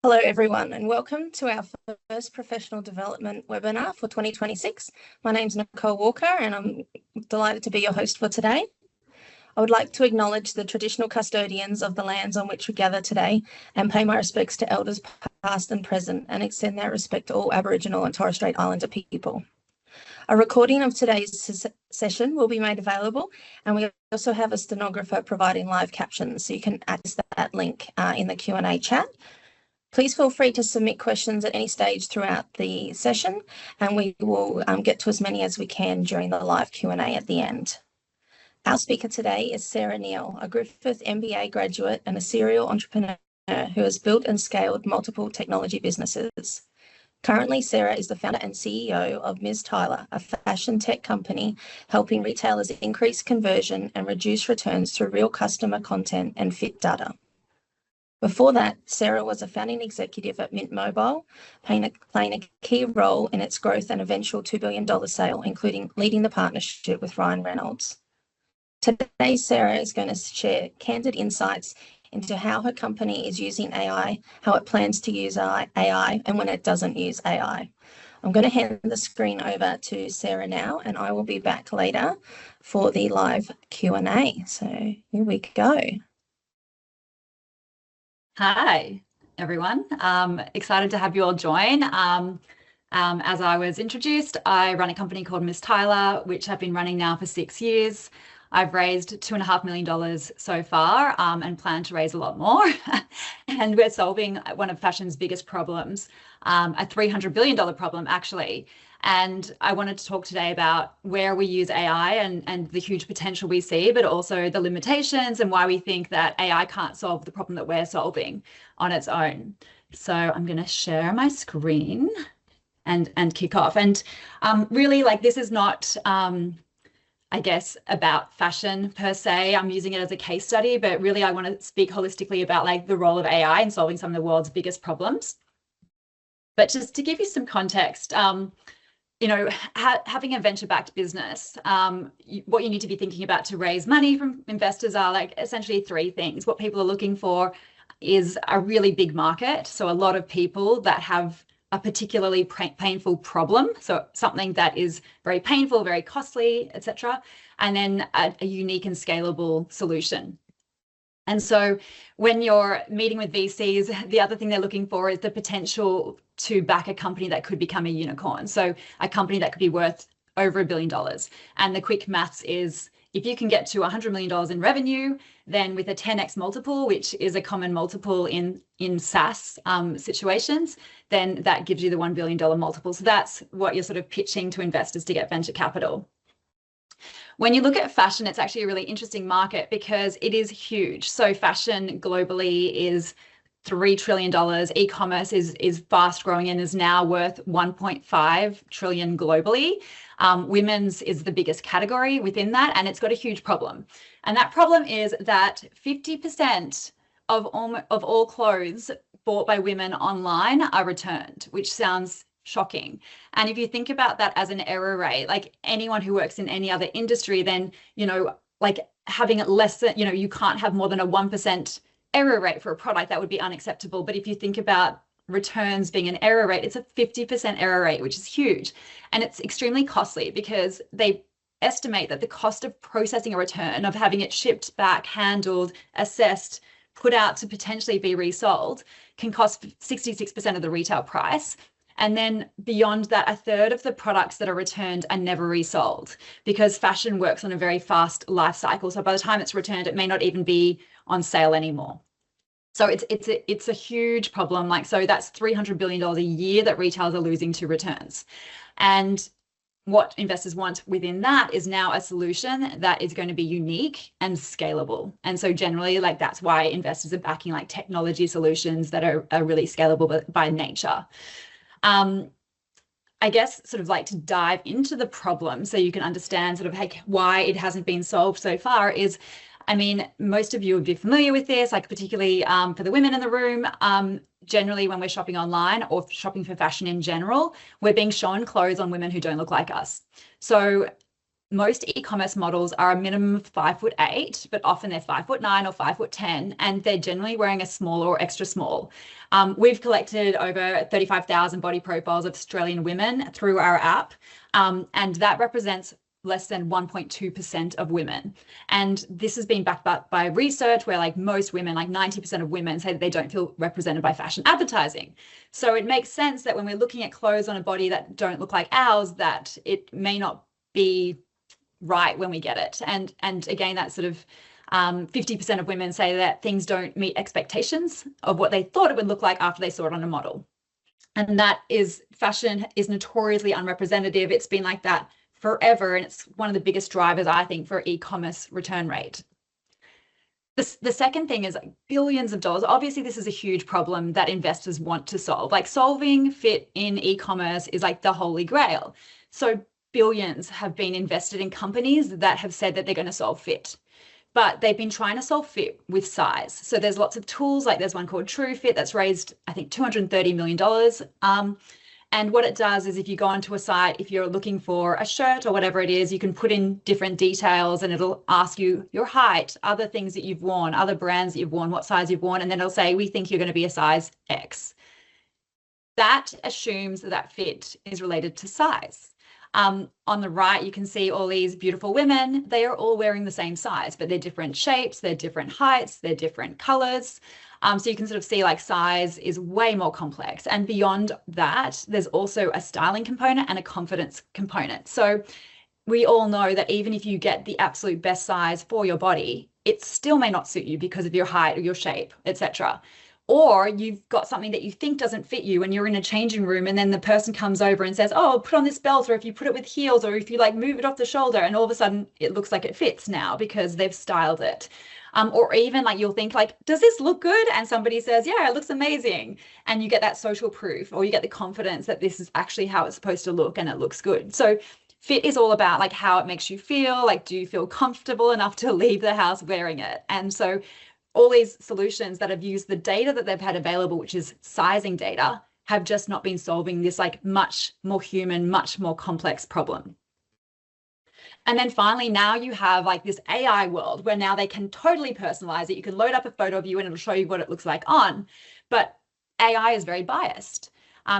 Hello everyone and welcome to our first professional development webinar for 2026. My name's Nicole Walker and I'm delighted to be your host for today. I would like to acknowledge the traditional custodians of the lands on which we gather today and pay my respects to elders past and present and extend that respect to all Aboriginal and Torres Strait Islander people. A recording of today's session will be made available, and we also have a stenographer providing live captions, so you can access that link in the Q&A chat. Please feel free to submit questions at any stage throughout the session, and we will get to as many as we can during the live Q&A at the end. Our speaker today is Sarah Neill, a Griffith MBA graduate and a serial entrepreneur who has built and scaled multiple technology businesses. Currently, Sarah is the founder and CEO of Ms. Tyler, a fashion tech company helping retailers increase conversion and reduce returns through real customer content and fit data. Before that, Sarah was a founding executive at Mint Mobile, playing a key role in its growth and eventual $2 billion sale, including leading the partnership with Ryan Reynolds. Today, Sarah is going to share candid insights into how her company is using AI, how it plans to use AI, and when it doesn't use AI. I'm going to hand the screen over to Sarah now, and I will be back later for the live Q&A. So here we go. Hi, everyone. Excited to have you all join. As I was introduced, I run a company called Ms. Tyler, which I've been running now for 6 years. I've raised $2.5 million so far and plan to raise a lot more. And we're solving one of fashion's biggest problems, a $300 billion problem, actually. And I wanted to talk today about where we use AI and the huge potential we see, but also the limitations and why we think that AI can't solve the problem that we're solving on its own. So I'm going to share my screen and kick off. And really, like, this is not, I guess, about fashion per se. I'm using it as a case study, but really I want to speak holistically about like the role of AI in solving some of the world's biggest problems. But just to give you some context, you know, having a venture-backed business, what you need to be thinking about to raise money from investors are like essentially 3 things. What people are looking for is a really big market. So a lot of people that have a particularly painful problem. So something that is very painful, very costly, etc. And then a unique and scalable solution. And so when you're meeting with VCs, the other thing they're looking for is the potential to back a company that could become a unicorn. So a company that could be worth over $1 billion. And the quick maths is if you can get to $100 million in revenue, then with a 10x multiple, which is a common multiple in SaaS situations, then that gives you the $1 billion multiple. So that's what you're sort of pitching to investors to get venture capital. When you look at fashion, it's actually a really interesting market because it is huge. So fashion globally is $3 trillion. E-commerce is fast growing and is now worth $1.5 trillion globally. Women's is the biggest category within that, and it's got a huge problem. And that problem is that 50% of all clothes bought by women online are returned, which sounds shocking. And if you think about that as an error rate, like anyone who works in any other industry, then, you know, like having it less than, you know, you can't have more than a 1% error rate for a product. That would be unacceptable. But if you think about returns being an error rate, it's a 50% error rate, which is huge. And it's extremely costly because they estimate that the cost of processing a return, of having it shipped back, handled, assessed, put out to potentially be resold, can cost 66% of the retail price. And then beyond that, 1/3 of the products that are returned are never resold because fashion works on a very fast life cycle. So by the time it's returned, it may not even be on sale anymore. So it's a huge problem. Like, so that's $300 billion a year that retailers are losing to returns. And what investors want within that is now a solution that is going to be unique and scalable. And so generally, like, that's why investors are backing like technology solutions that are really scalable by nature. I guess sort of like to dive into the problem so you can understand sort of like why it hasn't been solved so far is, I mean, most of you would be familiar with this, like particularly for the women in the room. Generally, when we're shopping online or shopping for fashion in general, we're being shown clothes on women who don't look like us. So most e-commerce models are a minimum of 5'8", but often they're 5'9" or 5'10", and they're generally wearing a small or extra small. We've collected over 35,000 body profiles of Australian women through our app, and that represents less than 1.2% of women. And this has been backed up by research where like most women, like 90% of women, say that they don't feel represented by fashion advertising. So it makes sense that when we're looking at clothes on a body that don't look like ours, that it may not be right when we get it. And again, that sort of 50% of women say that things don't meet expectations of what they thought it would look like after they saw it on a model. And that is, fashion is notoriously unrepresentative. It's been like that forever, and it's one of the biggest drivers, I think, for e-commerce return rate. The second thing is billions of dollars. Obviously, this is a huge problem that investors want to solve. Like solving fit in e-commerce is like the holy grail. So billions have been invested in companies that have said that they're going to solve fit, but they've been trying to solve fit with size. So there's lots of tools, like there's one called True Fit that's raised, I think, $230 million. And what it does is if you go onto a site, if you're looking for a shirt or whatever it is, you can put in different details and it'll ask you your height, other things that you've worn, other brands that you've worn, what size you've worn, and then it'll say, we think you're going to be a size X. That assumes that fit is related to size. On the right, you can see all these beautiful women. They are all wearing the same size, but they're different shapes, they're different heights, they're different colors. So you can sort of see like size is way more complex. And beyond that, there's also a styling component and a confidence component. So we all know that even if you get the absolute best size for your body, it still may not suit you because of your height or your shape, etc. Or you've got something that you think doesn't fit you and you're in a changing room and then the person comes over and says, oh, put on this belt, or if you put it with heels, or if you like move it off the shoulder, and all of a sudden it looks like it fits now because they've styled it. Or even like you'll think like, does this look good? And somebody says, yeah, it looks amazing. And you get that social proof, or you get the confidence that this is actually how it's supposed to look and it looks good. So fit is all about like how it makes you feel. Like, do you feel comfortable enough to leave the house wearing it? And so all these solutions that have used the data that they've had available, which is sizing data, have just not been solving this like much more human, much more complex problem. And then finally, now you have like this AI world where now they can totally personalize it. You can load up a photo of you and it'll show you what it looks like on, but AI is very biased.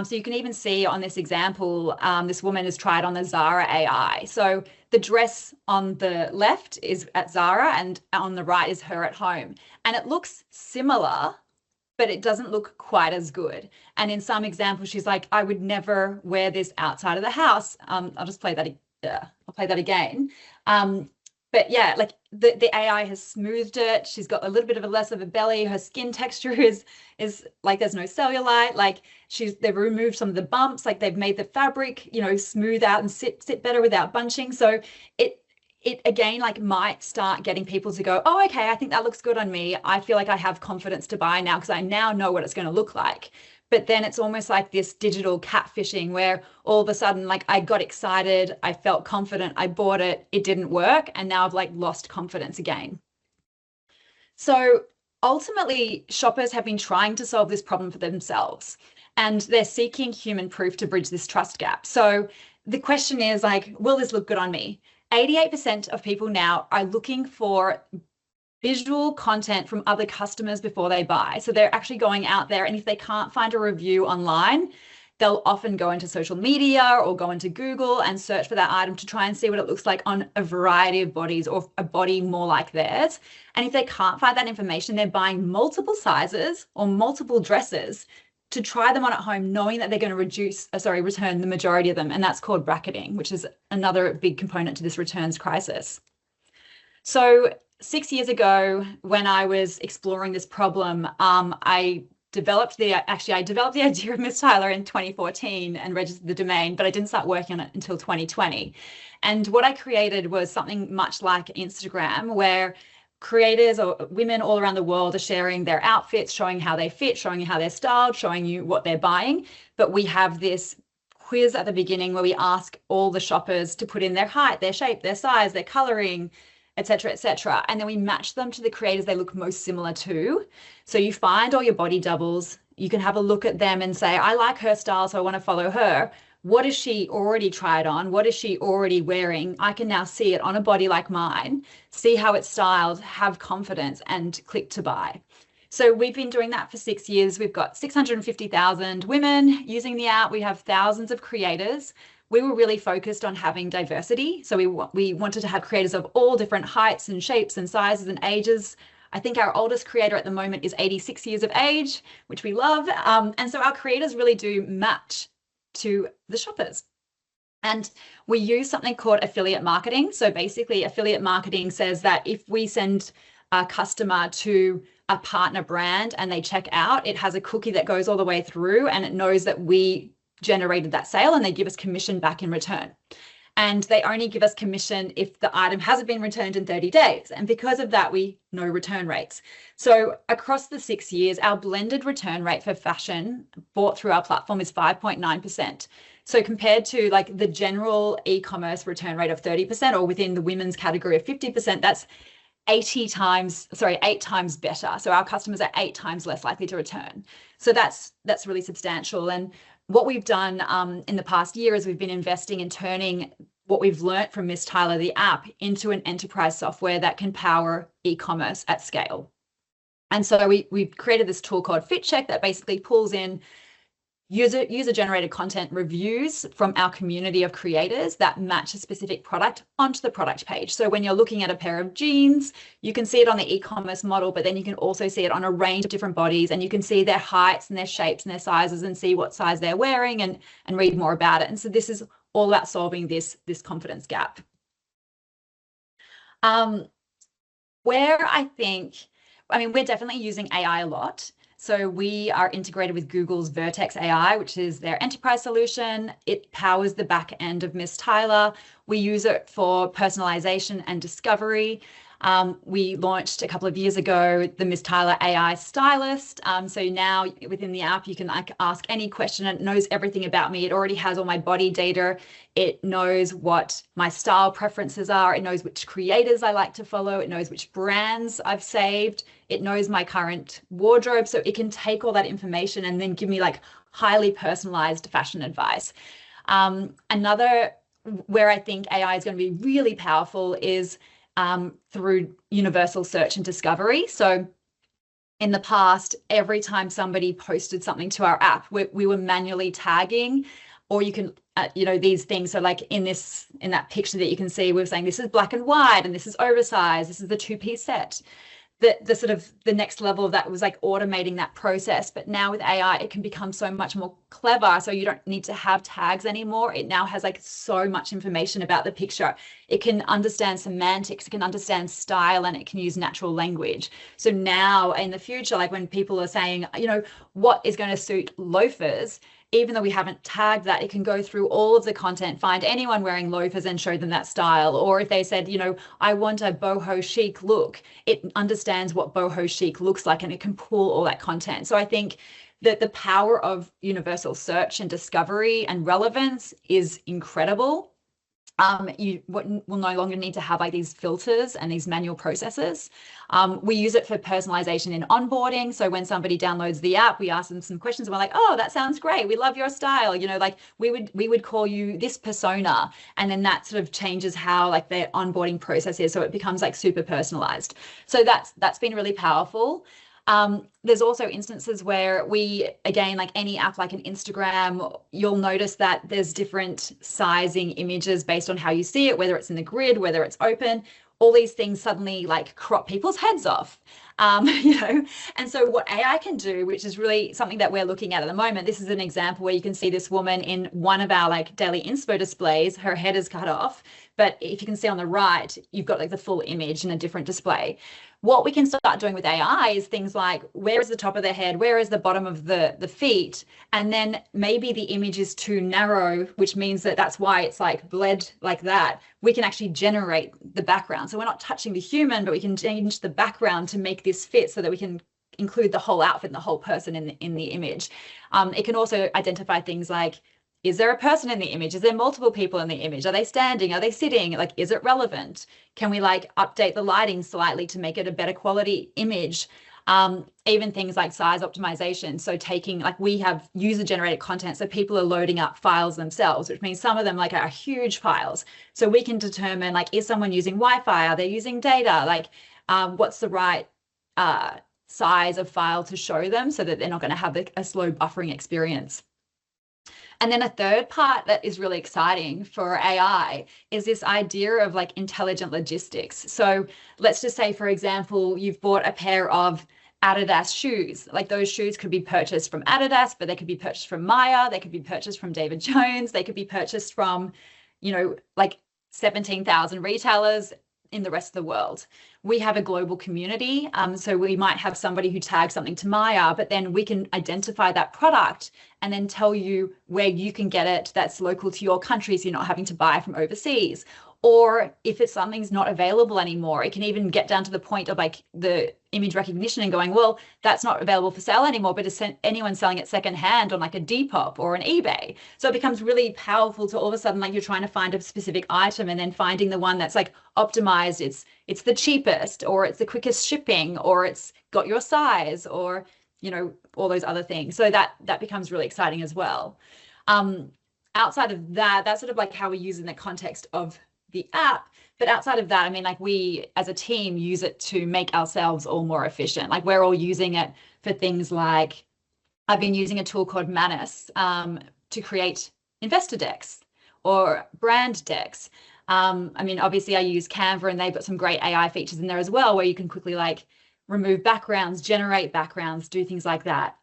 So you can even see on this example, this woman has tried on the Zara AI. So the dress on the left is at Zara and on the right is her at home. And it looks similar, but it doesn't look quite as good. And in some examples, she's like, I would never wear this outside of the house. I'll just play that. I'll play that again. But yeah, like the AI has smoothed it. She's got a little bit of a less of a belly. Her skin texture is like there's no cellulite. Like they've removed some of the bumps. Like they've made the fabric, you know, smooth out and sit better without bunching. So it again like might start getting people to go, oh, okay, I think that looks good on me. I feel like I have confidence to buy now because I now know what it's going to look like. But then it's almost like this digital catfishing where all of a sudden, like I got excited, I felt confident, I bought it, it didn't work, and now I've like lost confidence again. So ultimately, shoppers have been trying to solve this problem for themselves, and they're seeking human proof to bridge this trust gap. So the question is like, will this look good on me? 88% of people now are looking for visual content from other customers before they buy. So they're actually going out there, and if they can't find a review online, they'll often go into social media or go into Google and search for that item to try and see what it looks like on a variety of bodies or a body more like theirs. And if they can't find that information, they're buying multiple sizes or multiple dresses to try them on at home, knowing that they're going to return the majority of them. And that's called bracketing, which is another big component to this returns crisis. So 6 years ago, when I was exploring this problem, I developed the idea of Miss Tyler in 2014 and registered the domain, but I didn't start working on it until 2020. And what I created was something much like Instagram, where creators or women all around the world are sharing their outfits, showing how they fit, showing you how they're styled, showing you what they're buying. But we have this quiz at the beginning where we ask all the shoppers to put in their height, their shape, their size, their coloring, etc., etc. And then we match them to the creators they look most similar to. So you find all your body doubles, you can have a look at them and say, I like her style, so I want to follow her. what has she already tried on? What is she already wearing? I can now see it on a body like mine, see how it's styled, have confidence, and click to buy. So we've been doing that for 6 years. We've got 650,000 women using the app. We have thousands of creators. We were really focused on having diversity. So we wanted to have creators of all different heights and shapes and sizes and ages. I think our oldest creator at the moment is 86 years of age, which we love. And so our creators really do match to the shoppers. And we use something called affiliate marketing. So basically, affiliate marketing says that if we send a customer to a partner brand and they check out, it has a cookie that goes all the way through and it knows that we generated that sale, and they give us commission back in return. And they only give us commission if the item hasn't been returned in 30 days. And because of that, we know return rates. So across the 6 years, our blended return rate for fashion bought through our platform is 5.9%. So compared to like the general e-commerce return rate of 30%, or within the women's category of 50%, that's 8 times better. So our customers are 8 times less likely to return. So that's really substantial. And what we've done in the past year is we've been investing in turning what we've learned from Miss Tyler, the app, into an enterprise software that can power e-commerce at scale. And so we've created this tool called FitCheck that basically pulls in user-generated content reviews from our community of creators that match a specific product onto the product page. So when you're looking at a pair of jeans, you can see it on the e-commerce model, but then you can also see it on a range of different bodies, and you can see their heights and their shapes and their sizes and see what size they're wearing and read more about it. And so this is all about solving this confidence gap. Where we're definitely using AI a lot. So we are integrated with Google's Vertex AI, which is their enterprise solution. It powers the back end of Miss Tyler. We use it for personalization and discovery. We launched a couple of years ago the Miss Tyler AI Stylist. So now within the app, you can ask any question and it knows everything about me. It already has all my body data. It knows what my style preferences are. It knows which creators I like to follow. It knows which brands I've saved. It knows my current wardrobe. So it can take all that information and then give me like highly personalized fashion advice. Another where I think AI is going to be really powerful is through universal search and discovery. So in the past, every time somebody posted something to our app, we were manually tagging, or you can, these things. So like in that picture that you can see, we're saying this is black and white and this is oversized, this is the 2-piece set. The sort of the next level of that was like automating that process. But now with AI, it can become so much more clever. So you don't need to have tags anymore. It now has like so much information about the picture. It can understand semantics, it can understand style, and it can use natural language. So now in the future, like when people are saying, what is going to suit loafers, even though we haven't tagged that, it can go through all of the content, find anyone wearing loafers and show them that style. Or if they said, I want a boho chic look, it understands what boho chic looks like and it can pull all that content. So I think that the power of universal search and discovery and relevance is incredible. You will no longer need to have like these filters and these manual processes. We use it for personalization in onboarding. So when somebody downloads the app, we ask them some questions and we're like, oh, that sounds great. We love your style. Like we would call you this persona. And then that sort of changes how like their onboarding process is. So it becomes like super personalized. So that's been really powerful. There's also instances where we, again, like any app like an Instagram, you'll notice that there's different sizing images based on how you see it, whether it's in the grid, whether it's open. All these things suddenly like crop people's heads off, and so what AI can do, which is really something that we're looking at the moment, this is an example where you can see this woman in one of our like daily inspo displays, her head is cut off, but if you can see on the right, you've got like the full image in a different display. What we can start doing with AI is things like, where is the top of the head? Where is the bottom of the feet? And then maybe the image is too narrow, which means that's why it's like bled like that. We can actually generate the background. So we're not touching the human, but we can change the background to make this fit so that we can include the whole outfit and the whole person in the image. It can also identify things like, is there a person in the image? Is there multiple people in the image? Are they standing? Are they sitting? Like, is it relevant? Can we like update the lighting slightly to make it a better quality image? Even things like size optimization. So taking, like, we have user generated content, so people are loading up files themselves, which means some of them like are huge files. So we can determine, like, is someone using Wi-Fi? Are they using data? Like, what's the right size of file to show them so that they're not going to have a slow buffering experience. And then a third part that is really exciting for AI is this idea of like intelligent logistics. So let's just say, for example, you've bought a pair of Adidas shoes. Like, those shoes could be purchased from Adidas, but they could be purchased from Maya, they could be purchased from David Jones, they could be purchased from, you know, like 17,000 retailers in the rest of the world. We have a global community. So we might have somebody who tags something to Maya, but then we can identify that product and then tell you where you can get it that's local to your country, so you're not having to buy from overseas. Or if it's something's not available anymore, it can even get down to the point of like the image recognition and going, well, that's not available for sale anymore, but is anyone selling it secondhand on like a Depop or an eBay? So it becomes really powerful to all of a sudden, like, you're trying to find a specific item and then finding the one that's like optimized. It's the cheapest, or it's the quickest shipping, or it's got your size, or, you know, all those other things. So that becomes really exciting as well. Outside of that, that's sort of like how we use in the context of the app. But outside of that, I mean, like, we as a team use it to make ourselves all more efficient. Like, we're all using it for things like, I've been using a tool called Manus to create investor decks or brand decks. I mean, obviously I use Canva, and they've got some great AI features in there as well, where you can quickly like remove backgrounds, generate backgrounds, do things like that.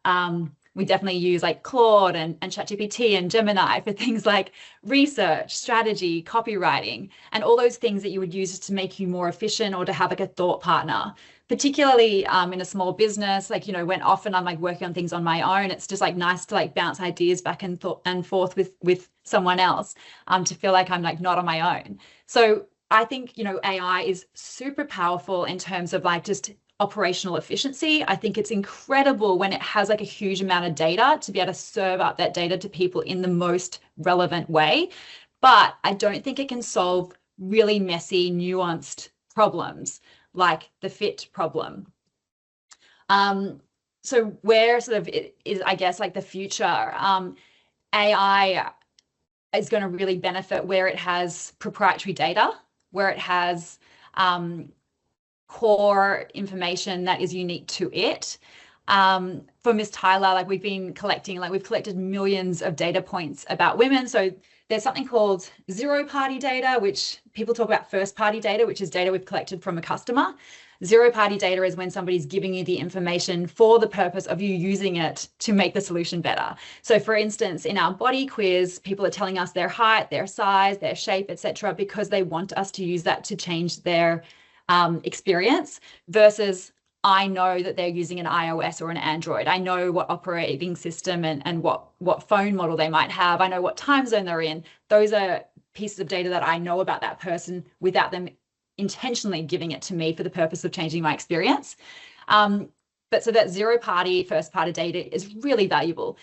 We definitely use like Claude and ChatGPT and Gemini for things like research, strategy, copywriting, and all those things that you would use to make you more efficient or to have like a thought partner. Particularly in a small business, like, you know, when often I'm like working on things on my own, it's just like nice to like bounce ideas back and forth with someone else, to feel like I'm like not on my own. So I think, you know, AI is super powerful in terms of like just operational efficiency. I think it's incredible when it has like a huge amount of data to be able to serve up that data to people in the most relevant way. But I don't think it can solve really messy, nuanced problems like the fit problem. So where sort of it is, I guess, like the future, AI is going to really benefit where it has proprietary data, where it has core information that is unique to it. For Miss Tyler, like, we've been collecting, like, we've collected millions of data points about women. So there's something called zero-party data, which people talk about first-party data, which is data we've collected from a customer. Zero-party data is when somebody's giving you the information for the purpose of you using it to make the solution better. So for instance, in our body quiz, people are telling us their height, their size, their shape, etc., because they want us to use that to change their experience, versus I know that they're using an iOS or an Android. I know what operating system and what phone model they might have. I know what time zone they're in. Those are pieces of data that I know about that person without them intentionally giving it to me for the purpose of changing my experience. But so that zero-party, first-party data is really valuable.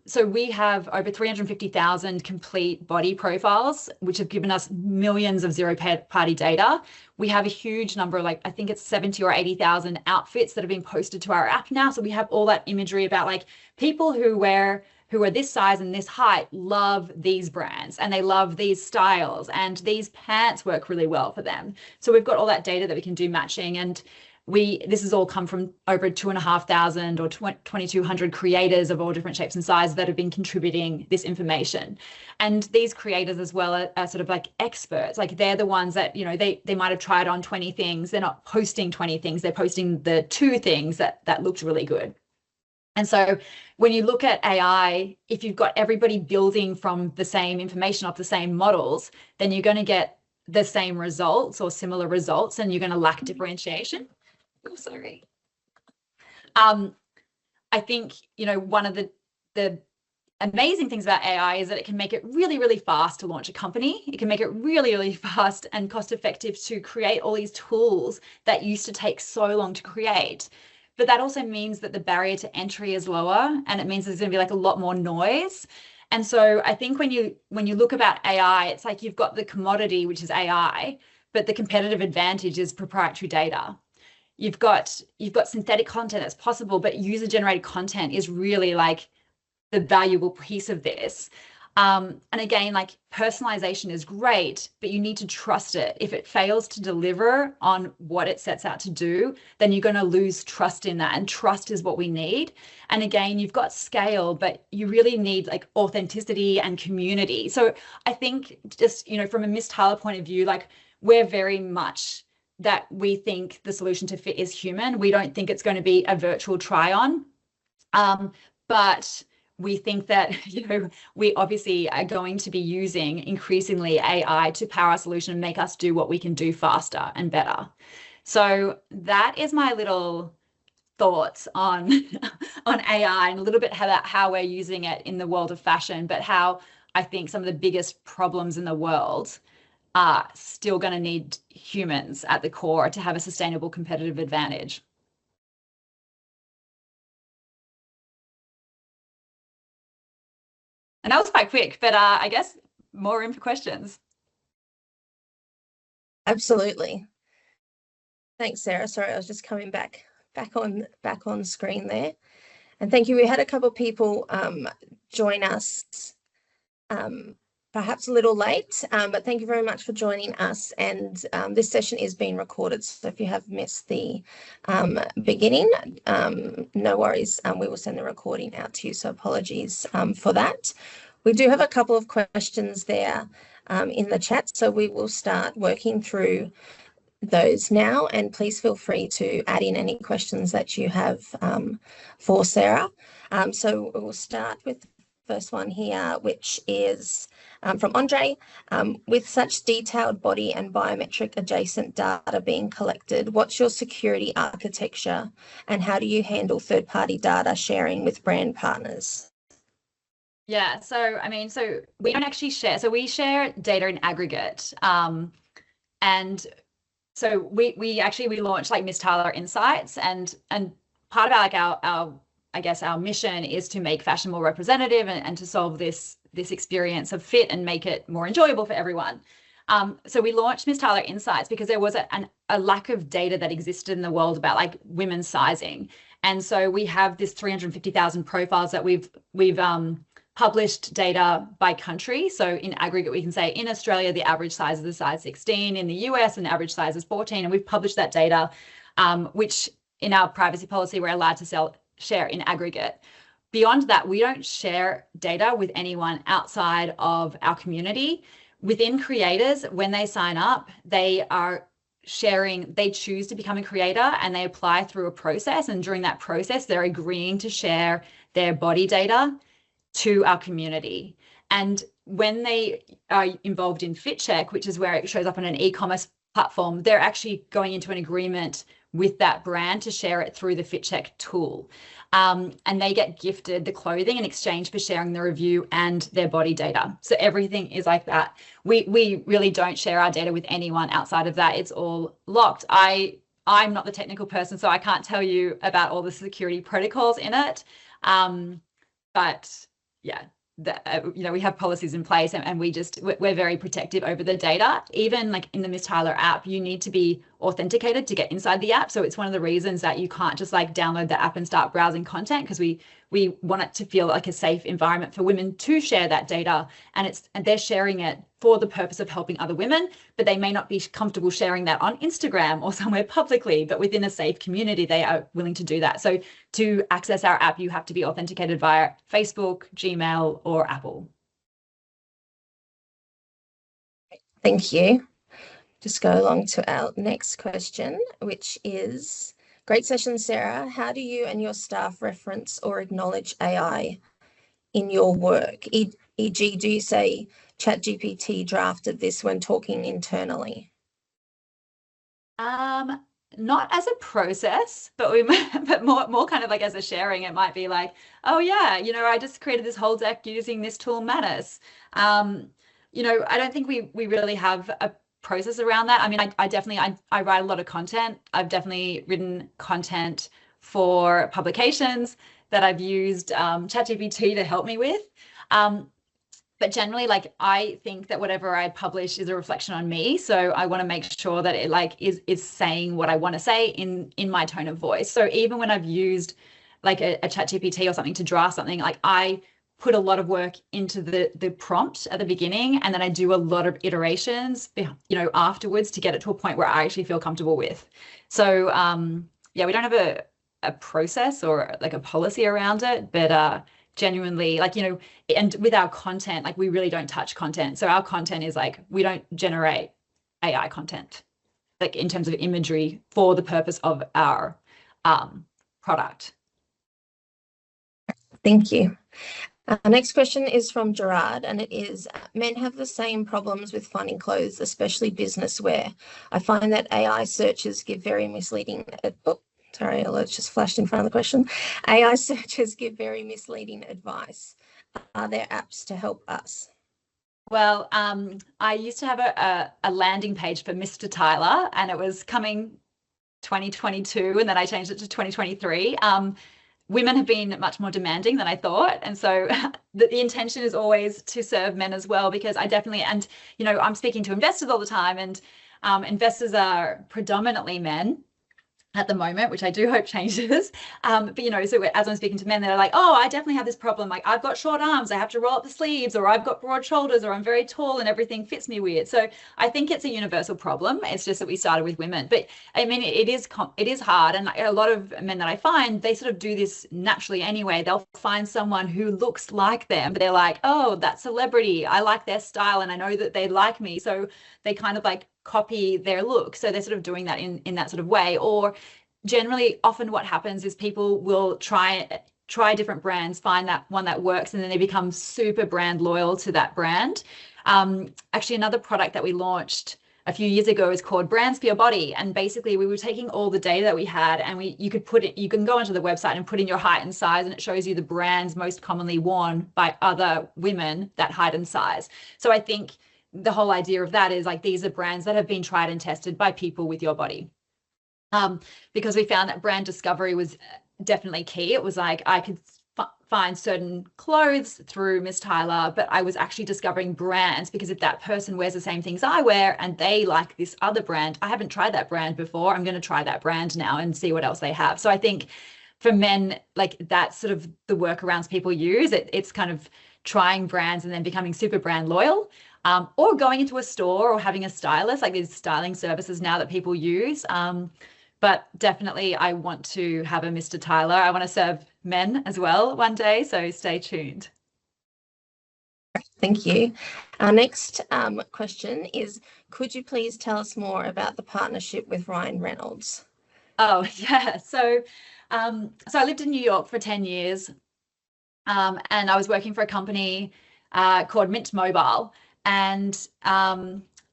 So we have over 350,000 complete body profiles, which have given us millions of zero-party data. We have a huge number, like I think it's 70 or 80,000 outfits that have been posted to our app now. So we have all that imagery about like people who are this size and this height love these brands and they love these styles and these pants work really well for them. So we've got all that data that we can do matching, and this has all come from over 2,500 or 2,200 creators of all different shapes and sizes that have been contributing this information. And these creators as well are sort of like experts. Like, they're the ones that, you know, they might have tried on 20 things. They're not posting 20 things. They're posting the 2 things that looked really good. And so when you look at AI, if you've got everybody building from the same information off the same models, then you're going to get the same results or similar results, and you're going to lack differentiation. Oh, sorry. I think, you know, one of the amazing things about AI is that it can make it really, really fast to launch a company. It can make it really, really fast and cost effective to create all these tools that used to take so long to create. But that also means that the barrier to entry is lower, and it means there's going to be like a lot more noise. And so I think when you look about AI, it's like you've got the commodity, which is AI, but the competitive advantage is proprietary data. you've got synthetic content that's possible, but user-generated content is really like the valuable piece of this. And again, like personalization is great, but you need to trust it. If it fails to deliver on what it sets out to do, then you're going to lose trust in that. And trust is what we need. And again, you've got scale, but you really need like authenticity and community. So I think just, you know, from a Miss Tyler point of view, like we're very much that we think the solution to fit is human. We don't think it's going to be a virtual try on. But we think that, you know, we obviously are going to be using increasingly AI to power our solution and make us do what we can do faster and better. So that is my little thoughts on on AI and a little bit about how we're using it in the world of fashion, but how I think some of the biggest problems in the world are still going to need humans at the core to have a sustainable competitive advantage. And that was quite quick, but I guess more room for questions. Absolutely. Thanks, Sarah. Sorry, I was just coming back on screen there. And thank you. We had a couple of people join us perhaps a little late, but thank you very much for joining us. And this session is being recorded, so if you have missed the beginning, no worries. We will send the recording out to you, so apologies for that. We do have a couple of questions there in the chat, so we will start working through those now, and please feel free to add in any questions that you have for Sarah. So we'll start with the first one here, which is from Andre. With such detailed body and biometric adjacent data being collected, what's your security architecture and how do you handle third-party data sharing with brand partners? Yeah, so I mean, so we don't actually share, so we share data in aggregate. And so we launched like Miss Tyler Insights, and part about like our I guess our mission is to make fashion more representative and to solve this experience of fit and make it more enjoyable for everyone. So we launched Miss Tyler Insights because there was a lack of data that existed in the world about like women's sizing. And so we have this 350,000 profiles that we've published data by country. So in aggregate, we can say in Australia, the average size is a size 16, in the US, and the average size is 14. And we've published that data, which in our privacy policy, we're allowed to share in aggregate. Beyond that, we don't share data with anyone outside of our community. Within creators, when they sign up, they are sharing, they choose to become a creator and they apply through a process. And during that process, they're agreeing to share their body data to our community. And when they are involved in FitCheck, which is where it shows up on an e-commerce platform, they're actually going into an agreement with that brand to share it through the FitCheck tool. And they get gifted the clothing in exchange for sharing the review and their body data. So everything is like that. We really don't share our data with anyone outside of that. It's all locked. I'm not the technical person, so I can't tell you about all the security protocols in it. But yeah, you know, we have policies in place and we're very protective over the data. Even like in the Miss Tyler app, you need to be authenticated to get inside the app. So it's one of the reasons that you can't just like download the app and start browsing content, because we want it to feel like a safe environment for women to share that data. And they're sharing it for the purpose of helping other women, but they may not be comfortable sharing that on Instagram or somewhere publicly, but within a safe community, they are willing to do that. So to access our app, you have to be authenticated via Facebook, Gmail, or Apple. Thank you. Just go along to our next question, which is, great session, Sarah. How do you and your staff reference or acknowledge AI in your work? E.g., do you say ChatGPT drafted this when talking internally? Not as a process, but more kind of like as a sharing. It might be like, oh yeah, you know, I just created this whole deck using this tool Manus. You know, I don't think we really have a process around that. I mean, I write a lot of content. I've definitely written content for publications that I've used ChatGPT to help me with. But generally, like, I think that whatever I publish is a reflection on me. So I want to make sure that it like is saying what I want to say in my tone of voice. So even when I've used like a chat GPT or something to draft something, like I put a lot of work into the prompt at the beginning, and then I do a lot of iterations, afterwards to get it to a point where I actually feel comfortable with. So yeah, we don't have a process or like a policy around it, but genuinely, like, and with our content, like, we really don't touch content. So our content is like, we don't generate AI content, like in terms of imagery for the purpose of our product. Thank you. Our next question is from Gerard, and it is, men have the same problems with finding clothes, especially business wear. I find that AI searches give very misleading, sorry, alert just flashed in front of the question. AI searches give very misleading advice. Are there apps to help us? Well, I used to have a landing page for Mr. Tyler, and it was coming 2022, and then I changed it to 2023. Women have been much more demanding than I thought. And so the intention is always to serve men as well, because I definitely, and, I'm speaking to investors all the time, and investors are predominantly men at the moment, which I do hope changes. But so as I'm speaking to men, they're like, oh, I definitely have this problem. Like, I've got short arms, I have to roll up the sleeves, or I've got broad shoulders, or I'm very tall and everything fits me weird. So I think it's a universal problem. It's just that we started with women. But I mean, it is hard. And a lot of men that I find, they sort of do this naturally anyway. They'll find someone who looks like them, but they're like, oh, that celebrity, I like their style and I know that they like me. So they kind of like copy their look. So they're sort of doing that in that sort of way. Or generally, often what happens is people will try different brands, find that one that works, and then they become super brand loyal to that brand. Actually, another product that we launched a few years ago is called Brands for Your Body. And basically we were taking all the data that we had, and you can go onto the website and put in your height and size, and it shows you the brands most commonly worn by other women, that height and size. So I think the whole idea of that is like, these are brands that have been tried and tested by people with your body. Because we found that brand discovery was definitely key. It was like, I could find certain clothes through Miss Tyler, but I was actually discovering brands, because if that person wears the same things I wear and they like this other brand, I haven't tried that brand before, I'm going to try that brand now and see what else they have. So I think for men, like, that's sort of the workarounds people use. It's kind of trying brands and then becoming super brand loyal, or going into a store or having a stylist. Like, there's styling services now that people use. But definitely I want to have a Mr. Tyler. I want to serve men as well one day, so stay tuned. Thank you. Our next question is, could you please tell us more about the partnership with Ryan Reynolds? Oh, yeah. So I lived in New York for 10 years, and I was working for a company called Mint Mobile. And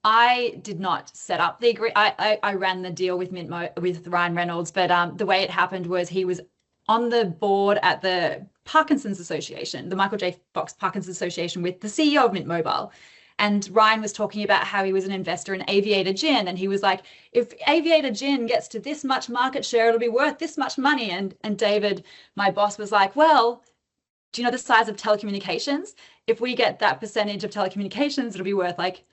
I did not set up the agreement. I ran the deal with with Ryan Reynolds, but the way it happened was he was on the board at the Parkinson's Association, the Michael J. Fox Parkinson's Association, with the CEO of Mint Mobile. And Ryan was talking about how he was an investor in Aviator Gin. And he was like, if Aviator Gin gets to this much market share, it'll be worth this much money. And David, my boss, was like, well, do you know the size of telecommunications? If we get that percentage of telecommunications, it'll be worth like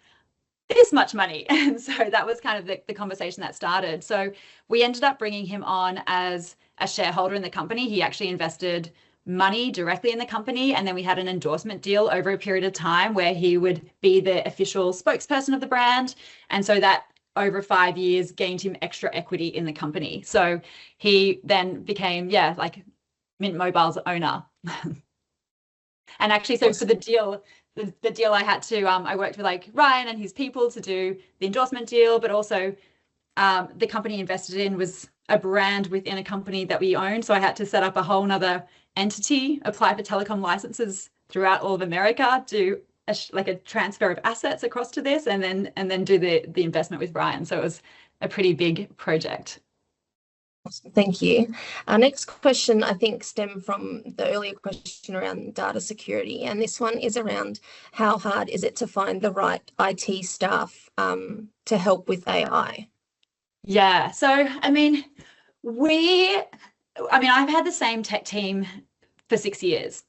this much money. And so that was kind of the conversation that started. So we ended up bringing him on as a shareholder in the company. He actually invested money directly in the company. And then we had an endorsement deal over a period of time where he would be the official spokesperson of the brand. And so that over 5 years gained him extra equity in the company. So he then became, like Mint Mobile's owner. And actually, so for the deal, the deal I had to, I worked with like Ryan and his people to do the endorsement deal, but also the company invested in was a brand within a company that we owned. So I had to set up a whole nother entity, apply for telecom licenses throughout all of America, do a transfer of assets across to this, and then do the investment with Ryan. So it was a pretty big project. Thank you. Our next question, I think, stemmed from the earlier question around data security, and this one is around how hard is it to find the right IT staff to help with AI? Yeah, so I mean, I've had the same tech team for 6 years.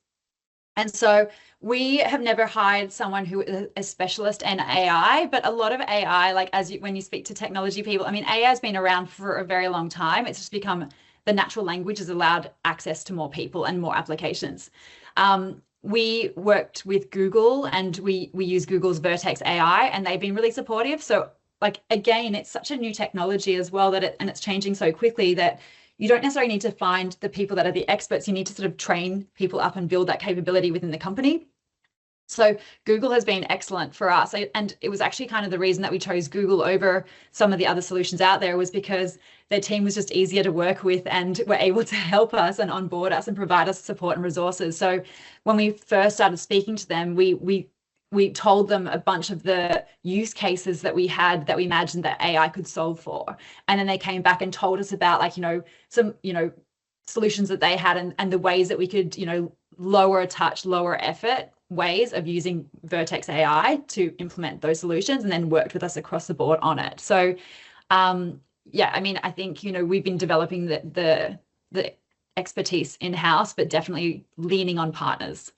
And so we have never hired someone who is a specialist in AI, but a lot of AI, like when you speak to technology people, I mean, AI has been around for a very long time. It's just become the natural language has allowed access to more people and more applications. We worked with Google and we use Google's Vertex AI, and they've been really supportive. So like, again, it's such a new technology as well and it's changing so quickly that you don't necessarily need to find the people that are the experts. You need to sort of train people up and build that capability within the company. So Google has been excellent for us. And it was actually kind of the reason that we chose Google over some of the other solutions out there, was because their team was just easier to work with and were able to help us and onboard us and provide us support and resources. So when we first started speaking to them, we told them a bunch of the use cases that we had that we imagined that AI could solve for. And then they came back and told us about, like, some, solutions that they had and the ways that we could, lower touch, lower effort ways of using Vertex AI to implement those solutions, and then worked with us across the board on it. So, yeah, I mean, I think, we've been developing the expertise in-house, but definitely leaning on partners.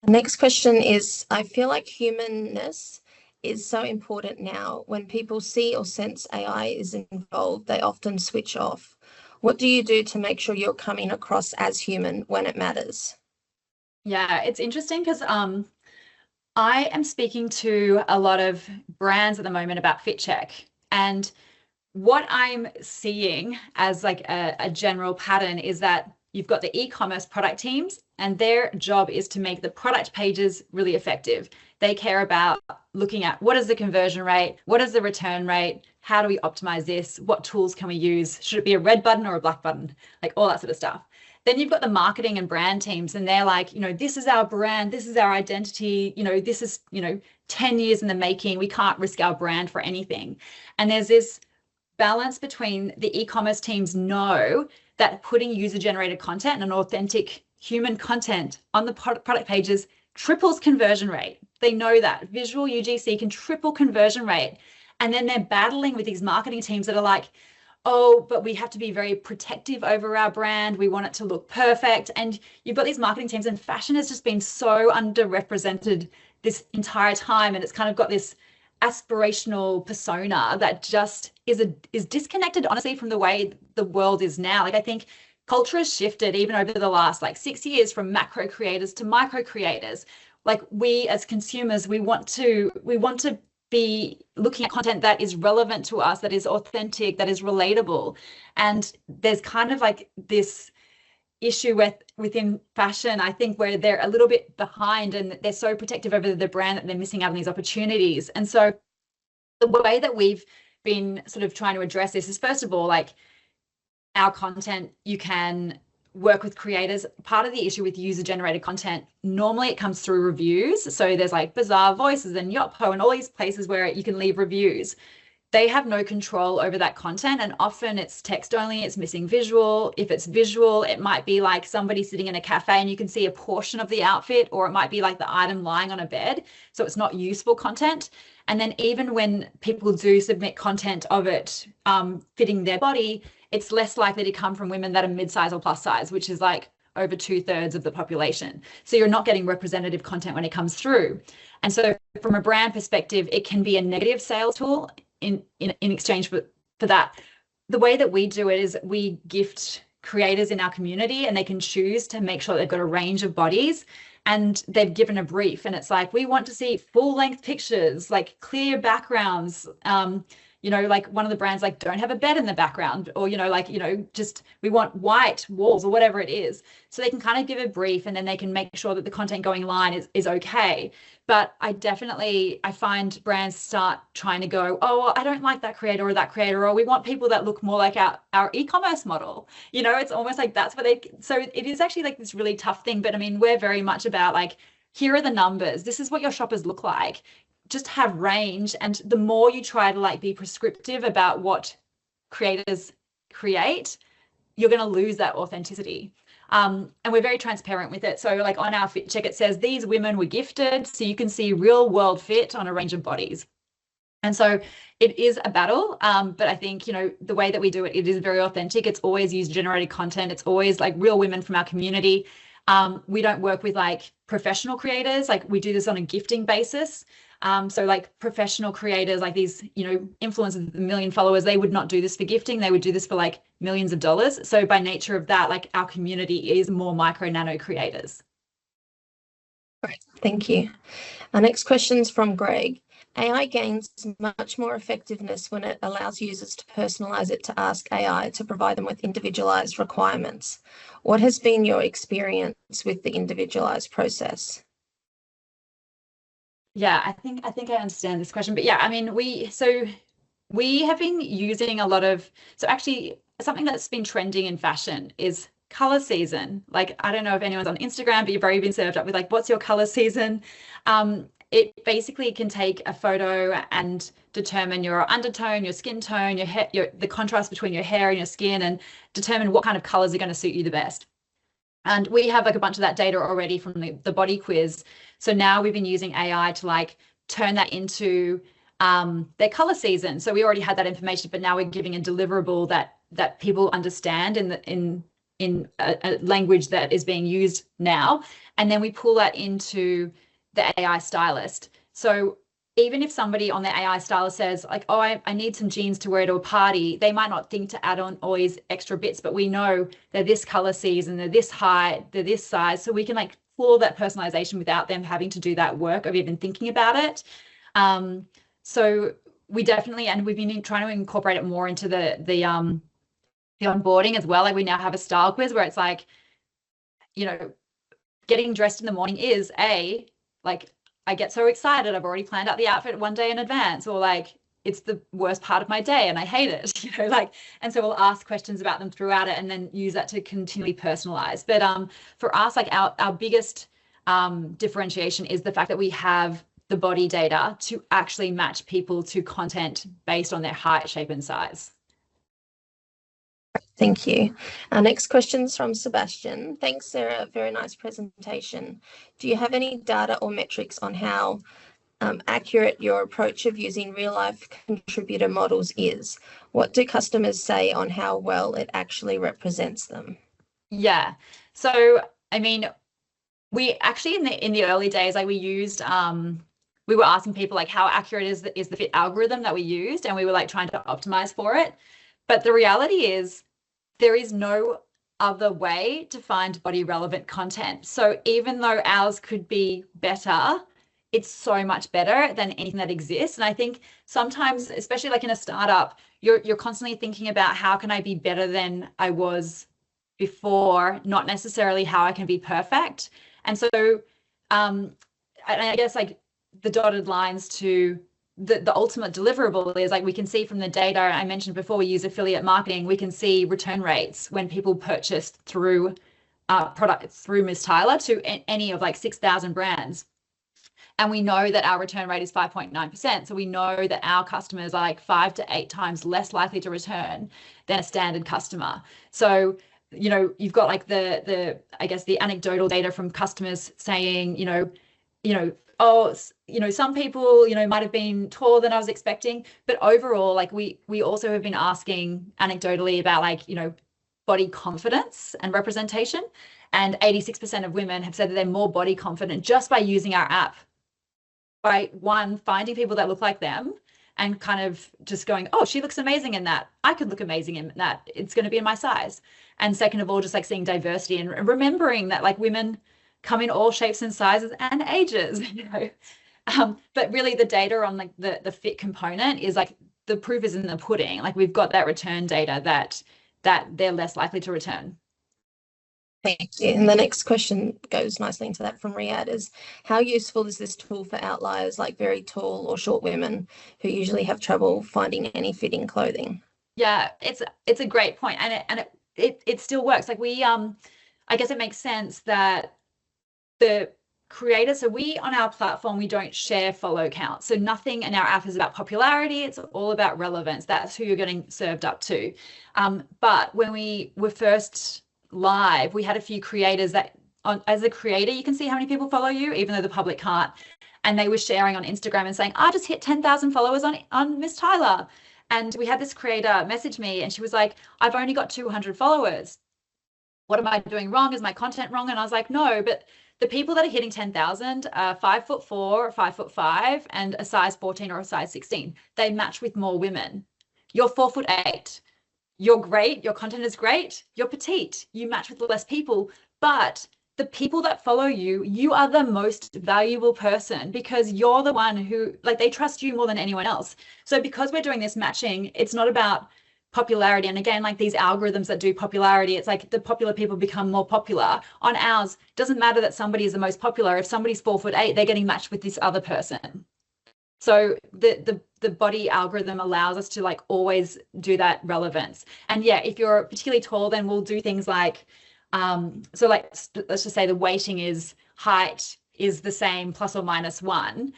The next question is, I feel like humanness is so important now. When people see or sense AI is involved, they often switch off. What do you do to make sure you're coming across as human when it matters? Yeah, it's interesting because I am speaking to a lot of brands at the moment about fit check, and what I'm seeing as like a general pattern is that you've got the e-commerce product teams, and their job is to make the product pages really effective. They care about looking at what is the conversion rate, what is the return rate, how do we optimize this, what tools can we use, should it be a red button or a black button, like all that sort of stuff. Then you've got the marketing and brand teams, and they're like, this is our brand, this is our identity, this is, 10 years in the making, we can't risk our brand for anything. And there's this balance between the e-commerce teams know that putting user-generated content and authentic human content on the product pages triples conversion rate. They know that visual UGC can triple conversion rate. And then they're battling with these marketing teams that are like, oh, but we have to be very protective over our brand. We want it to look perfect. And you've got these marketing teams, and fashion has just been so underrepresented this entire time. And it's kind of got this aspirational persona that just is disconnected, honestly, from the way the world is now. Like, I think culture has shifted even over the last 6 years from macro creators to micro creators. Like, we as consumers, we want to be looking at content that is relevant to us, that is authentic, that is relatable. And there's kind of like this issue within fashion, I think, where they're a little bit behind and they're so protective over the brand that they're missing out on these opportunities. And so the way that we've been sort of trying to address this is, first of all, like, our content, you can work with creators. Part of the issue with user-generated content, normally it comes through reviews. So there's like Bazaar Voices and Yotpo and all these places where you can leave reviews. They have no control over that content, and often it's text only, it's missing visual. If it's visual, it might be like somebody sitting in a cafe and you can see a portion of the outfit, or it might be like the item lying on a bed. So it's not useful content. And then even when people do submit content of it fitting their body, it's less likely to come from women that are mid-size or plus size, which is like over 2/3 of the population. So you're not getting representative content when it comes through. And so from a brand perspective, it can be a negative sales tool in exchange for that. The way that we do it is we gift creators in our community, and they can choose to make sure they've got a range of bodies, and they've given a brief, and it's like, we want to see full length pictures, like clear backgrounds, like one of the brands, like, don't have a bed in the background, or, just we want white walls or whatever it is. So they can kind of give a brief, and then they can make sure that the content going line is okay. But I find brands start trying to go, oh, I don't like that creator or that creator, or we want people that look more like our e-commerce model. It's almost like that's what so it is actually like this really tough thing. But I mean, we're very much about like, here are the numbers. This is what your shoppers look like. Just have range. And the more you try to like be prescriptive about what creators create, you're going to lose that authenticity. And we're very transparent with it. So like on our fit check, it says these women were gifted, so you can see real world fit on a range of bodies. And so it is a battle, but I think, the way that we do it, it is very authentic. It's always user generated content. It's always like real women from our community. We don't work with like professional creators. Like we do this on a gifting basis. So like professional creators, like these, influencers with 1 million followers, they would not do this for gifting. They would do this for like millions of dollars. So by nature of that, like our community is more micro nano creators. Great, thank you. Our next question is from Greg. AI gains much more effectiveness when it allows users to personalize it to ask AI to provide them with individualized requirements. What has been your experience with the individualized process? Yeah, I think I understand this question, but yeah, I mean, we have been using a lot of, so actually something that's been trending in fashion is color season. Like, I don't know if anyone's on Instagram, but you've already been served up with like, what's your color season? It basically can take a photo and determine your undertone, your skin tone, your hair, the contrast between your hair and your skin, and determine what kind of colors are going to suit you the best. And we have like a bunch of that data already from the body quiz. So now we've been using AI to like turn that into their color season. So we already had that information, but now we're giving a deliverable that people understand in a language that is being used now. And then we pull that into the AI stylist. So even if somebody on the AI stylist says like, oh, I need some jeans to wear to a party, they might not think to add on all these extra bits, but we know they're this color season, they're this height, they're this size. So we can like pull that personalization without them having to do that work of even thinking about it. So we definitely, and we've been trying to incorporate it more into the onboarding as well. Like we now have a style quiz where it's like, getting dressed in the morning is like, I get so excited. I've already planned out the outfit one day in advance, or like it's the worst part of my day and I hate it, and so we'll ask questions about them throughout it and then use that to continually personalize. But for us, like our biggest differentiation is the fact that we have the body data to actually match people to content based on their height, shape, and size. Thank you. Our next question is from Sebastian. Thanks, Sarah. Very nice presentation. Do you have any data or metrics on how accurate your approach of using real-life contributor models is? What do customers say on how well it actually represents them? Yeah. So, I mean, we actually in the early days, like we used we were asking people like how accurate is the fit algorithm that we used, and we were like trying to optimize for it. But the reality is there is no other way to find body relevant content. So even though ours could be better, it's so much better than anything that exists. And I think sometimes, especially like in a startup, you're constantly thinking about how can I be better than I was before, not necessarily how I can be perfect. And so I guess like the dotted lines to the ultimate deliverable is like we can see from the data I mentioned before, we use affiliate marketing, we can see return rates when people purchase through products through Ms. Tyler to any of like 6,000 brands. And we know that our return rate is 5.9%. So we know that our customers are like 5 to 8 times less likely to return than a standard customer. So, you've got like I guess the anecdotal data from customers saying, oh, some people, might have been taller than I was expecting. But overall, like we also have been asking anecdotally about like, body confidence and representation. And 86% of women have said that they're more body confident just by using our app. By one, finding people that look like them and kind of just going, oh, she looks amazing in that. I could look amazing in that. It's going to be in my size. And second of all, just like seeing diversity and remembering that like women come in all shapes and sizes and ages, but really the data on like the fit component is like the proof is in the pudding. Like we've got that return data that they're less likely to return. Thank you. And the next question goes nicely into that from Riyadh is, how useful is this tool for outliers like very tall or short women who usually have trouble finding any fitting clothing? Yeah, it's a great point, and it still works. Like we I guess it makes sense that the creators, so we on our platform, we don't share follow count. So nothing in our app is about popularity. It's all about relevance. That's who you're getting served up to. But when we were first live, we had a few creators that as a creator, you can see how many people follow you, even though the public can't. And they were sharing on Instagram and saying, I just hit 10,000 followers on Miss Tyler. And we had this creator message me and she was like, I've only got 200 followers. what am I doing wrong? Is my content wrong? And I was like, no, but the people that are hitting 10,000 are 5'4", 5'5", and a size 14 or a size 16. They match with more women. You're 4'8". You're great. Your content is great. You're petite. You match with less people, but the people that follow you, you are the most valuable person because you're the one who, like, they trust you more than anyone else. So because we're doing this matching, it's not about popularity. And again, like these algorithms that do popularity, it's like the popular people become more popular. On ours, it doesn't matter that somebody is the most popular. If somebody's 4'8", they're getting matched with this other person. So the body algorithm allows us to like always do that relevance. And yeah, if you're particularly tall, then we'll do things like, so like, let's just say the weighting is height is the same plus or minus 1,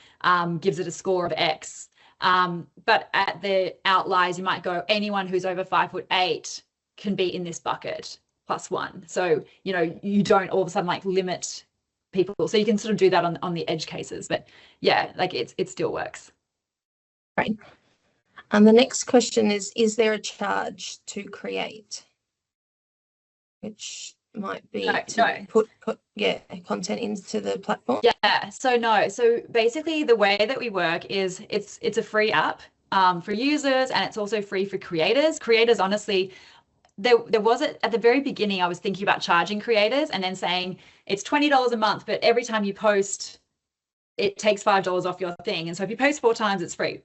gives it a score of X. But at the outliers, you might go, anyone who's over 5'8" can be in this bucket plus 1. So, you know, you don't all of a sudden like limit people. So you can sort of do that on the edge cases, but yeah, like it still works. Right. And the next question is there a charge to create? Which might be put content into the platform. Yeah, so no. So basically the way that we work is it's a free app for users, and it's also free for creators. Creators, honestly, there was at the very beginning, I was thinking about charging creators and then saying it's $20 a month, but every time you post, it takes $5 off your thing. And so if you post 4 times, it's free.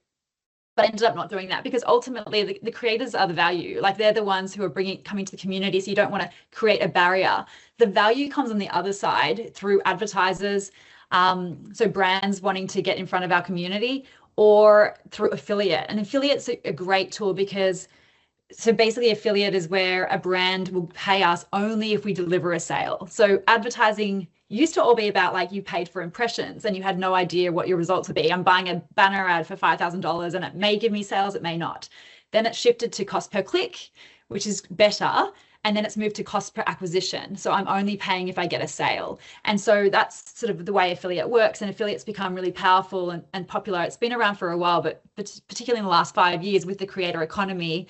But I ended up not doing that because ultimately the creators are the value. Like they're the ones who are coming to the community. So you don't want to create a barrier. The value comes on the other side through advertisers. So brands wanting to get in front of our community, or through affiliate. And affiliate's a great tool because so basically affiliate is where a brand will pay us only if we deliver a sale. So advertising used to all be about like you paid for impressions and you had no idea what your results would be. I'm buying a banner ad for $5,000 and it may give me sales, it may not. Then it shifted to cost per click, which is better. And then it's moved to cost per acquisition. So I'm only paying if I get a sale. And so that's sort of the way affiliate works. And affiliates become really powerful and popular. It's been around for a while, but particularly in the last 5 years with the creator economy,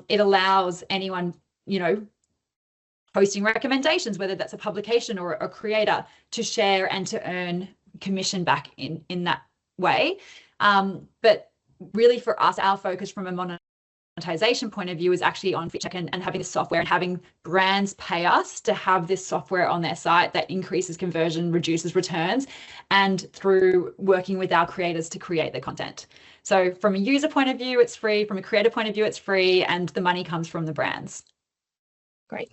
it allows anyone, you know, posting recommendations, whether that's a publication or a creator, to share and to earn commission back in that way. But really for us, our focus from a monetization point of view is actually on FitCheck and having the software and having brands pay us to have this software on their site that increases conversion, reduces returns, and through working with our creators to create the content. So from a user point of view, it's free. From a creator point of view, it's free, and the money comes from the brands. Great.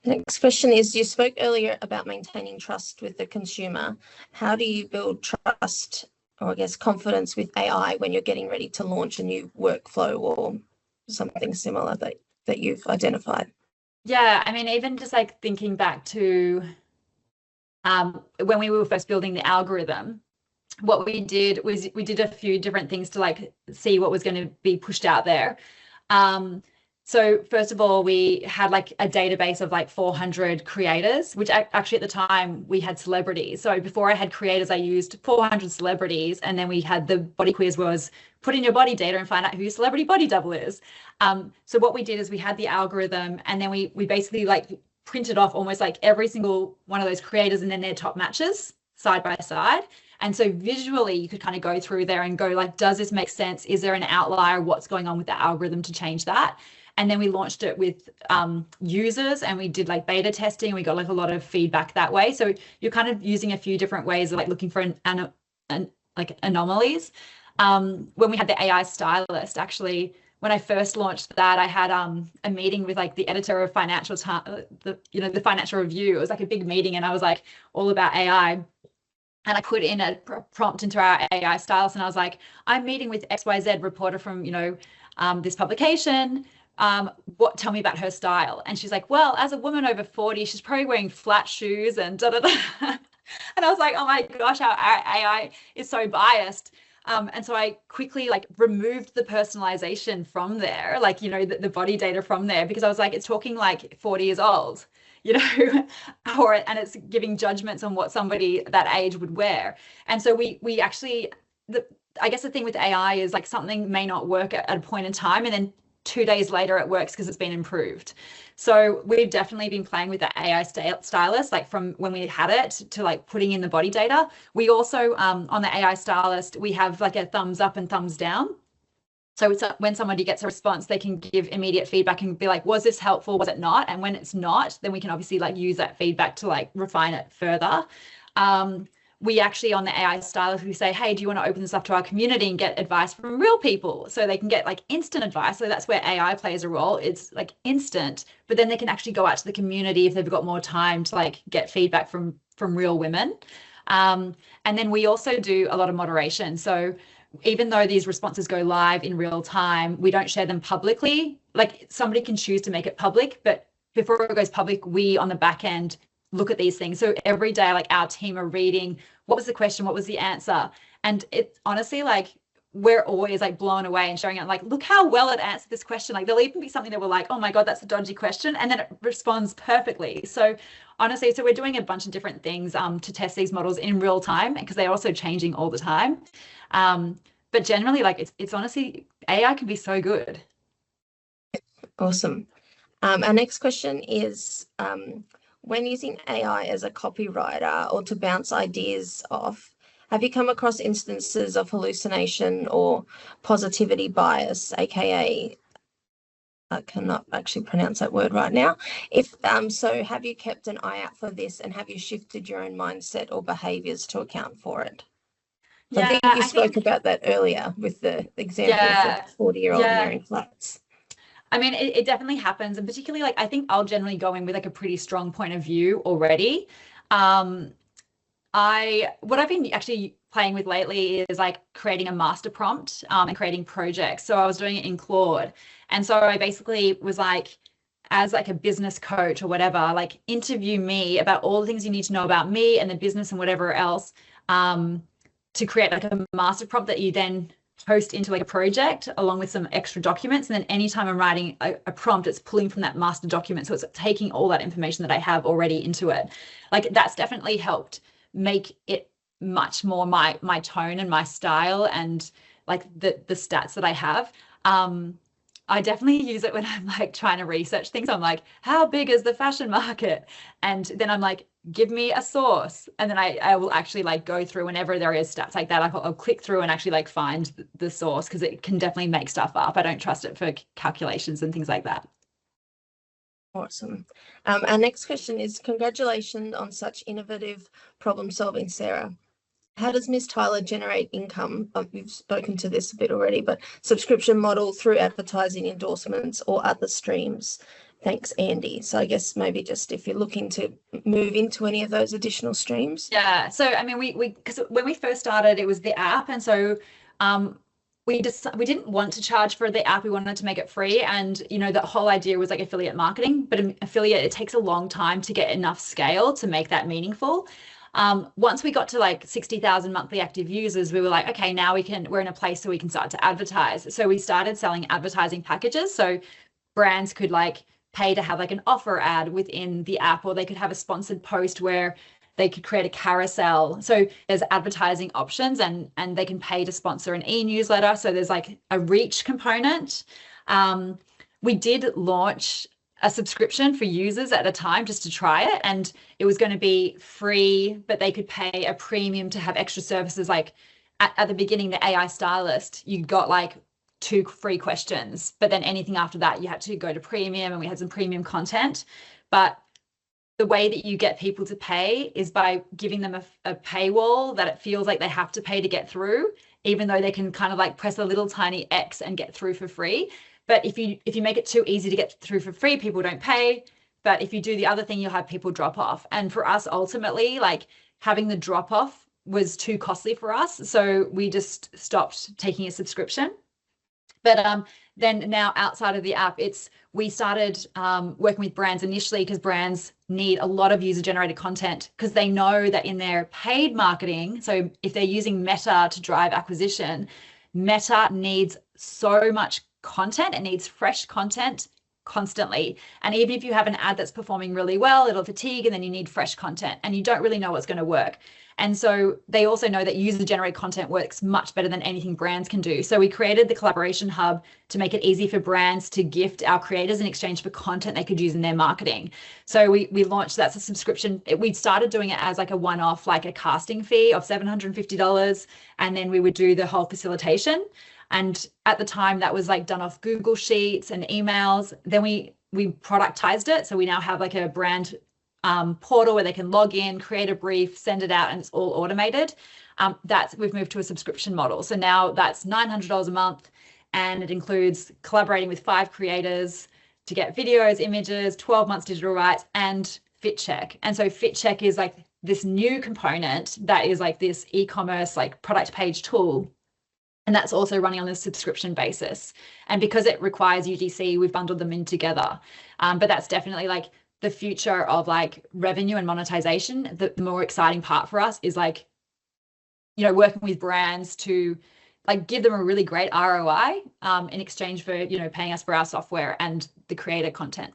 The next question is, you spoke earlier about maintaining trust with the consumer. How do you build trust, or I guess confidence, with AI when you're getting ready to launch a new workflow or something similar that you've identified? Yeah, I mean, even just like thinking back to when we were first building the algorithm, what we did was we did a few different things to like see what was going to be pushed out there. So first of all, we had like a database of like 400 creators, which actually at the time we had celebrities. So before I had creators, I used 400 celebrities. And then we had the body quiz was put in your body data and find out who your celebrity body double is. So what we did is we had the algorithm, and then we basically like printed off almost like every single one of those creators and then their top matches side by side. And so visually you could kind of go through there and go like, does this make sense? Is there an outlier? What's going on with the algorithm to change that? And then we launched it with users, and we did like beta testing. We got like a lot of feedback that way. So you're kind of using a few different ways of like looking for like anomalies. When we had the AI stylist, actually, when I first launched that, I had a meeting with like the editor of Financial Times, the Financial Review. It was like a big meeting, and I was like all about AI. And I put in a prompt into our AI stylist, and I was like, I'm meeting with XYZ reporter from, this publication. Tell me about her style. And she's like, well, as a woman over 40, she's probably wearing flat shoes and da da da. And I was like, oh my gosh, our AI is so biased. And so I quickly like removed the personalization from there, like, the body data from there, because I was like, it's talking like 40 years old, and it's giving judgments on what somebody that age would wear. And so we actually, I guess the thing with AI is like something may not work at a point in time, and then 2 days later it works because it's been improved. So we've definitely been playing with the AI stylist, like from when we had it to like putting in the body data. We also, on the AI stylist, we have like a thumbs up and thumbs down. So it's when somebody gets a response, they can give immediate feedback and be like, was this helpful? Was it not? And when it's not, then we can obviously like use that feedback to like refine it further. We actually, on the AI stylist, we say, hey, do you want to open this up to our community and get advice from real people? So they can get like instant advice. So that's where AI plays a role. It's like instant, but then they can actually go out to the community if they've got more time to like get feedback from real women. And then we also do a lot of moderation. So even though these responses go live in real time, we don't share them publicly. Like somebody can choose to make it public, but before it goes public, we on the back end look at these things. So every day, like our team are reading, what was the question? What was the answer? And it's honestly like, we're always like blown away and showing it like, look how well it answered this question. Like there'll even be something that we're like, oh my God, that's a dodgy question. And then it responds perfectly. So honestly, so we're doing a bunch of different things to test these models in real time because they're also changing all the time. But generally, like it's honestly, AI can be so good. Awesome. Our next question is, when using AI as a copywriter or to bounce ideas off, have you come across instances of hallucination or positivity bias, aka I cannot actually pronounce that word right now. If so, have you kept an eye out for this, and have you shifted your own mindset or behaviors to account for it? So Yeah, I think you spoke about that earlier with the example of the 40-year-old wearing flats. I mean, it definitely happens. And particularly like, I think I'll generally go in with like a pretty strong point of view already. What I've been actually playing with lately is like creating a master prompt and creating projects. So I was doing it in Claude. And so I basically was like, as like a business coach or whatever, like interview me about all the things you need to know about me and the business and whatever else, to create like a master prompt that you then post into like a project along with some extra documents. And then anytime I'm writing a prompt, it's pulling from that master document. So it's taking all that information that I have already into it. Like that's definitely helped make it much more my tone and my style and like the stats that I have. I definitely use it when I'm like trying to research things. I'm like, how big is the fashion market? And then I'm like, give me a source. And then I will actually like go through whenever there is stats like that. I'll click through and actually like find the source because it can definitely make stuff up. I don't trust it for calculations and things like that. Awesome. Our next question is, congratulations on such innovative problem solving, Sarah. How does Ms. Tyler generate income? We've spoken to this a bit already, but subscription model through advertising, endorsements, or other streams? Thanks, Andy. So I guess maybe just if you're looking to move into any of those additional streams. Yeah. So I mean, we because when we first started, it was the app, and so we didn't want to charge for the app. We wanted to make it free, and you know the whole idea was like affiliate marketing. But affiliate, it takes a long time to get enough scale to make that meaningful. Once we got to like 60,000 monthly active users, we were like, okay, now we're in a place so we can start to advertise. So we started selling advertising packages. So brands could like pay to have like an offer ad within the app, or they could have a sponsored post where they could create a carousel. So there's advertising options and they can pay to sponsor an e-newsletter. So there's like a reach component. We did launch a subscription for users at a time just to try it, and it was going to be free, but they could pay a premium to have extra services. Like at the beginning, the AI stylist, you got like 2 free questions, but then anything after that you had to go to premium, and we had some premium content. But the way that you get people to pay is by giving them a paywall that it feels like they have to pay to get through, even though they can kind of like press a little tiny X and get through for free. But if you make it too easy to get through for free, people don't pay. But if you do the other thing, you'll have people drop off. And for us, ultimately, like having the drop off was too costly for us. So we just stopped taking a subscription. But then now outside of the app, we started working with brands initially because brands need a lot of user generated content because they know that in their paid marketing, so if they're using Meta to drive acquisition, Meta needs so much content. It needs fresh content constantly. And even if you have an ad that's performing really well, it'll fatigue, and then you need fresh content and you don't really know what's going to work. And so they also know that user-generated content works much better than anything brands can do. So we created the collaboration hub to make it easy for brands to gift our creators in exchange for content they could use in their marketing. So we launched, that's a subscription. We started doing it as like a one-off, like a casting fee of $750, and then we would do the whole facilitation. And at the time that was like done off Google Sheets and emails. Then we productized it. So we now have like a brand portal where they can log in, create a brief, send it out, and it's all automated. We've moved to a subscription model. So now that's $900 a month, and it includes collaborating with 5 creators to get videos, images, 12 months digital rights, and FitCheck. And so FitCheck is like this new component that is like this e-commerce like product page tool. And that's also running on a subscription basis. And because it requires UGC, we've bundled them in together. But that's definitely like the future of like revenue and monetization. The more exciting part for us is like, you know, working with brands to like give them a really great ROI in exchange for, you know, paying us for our software and the creator content.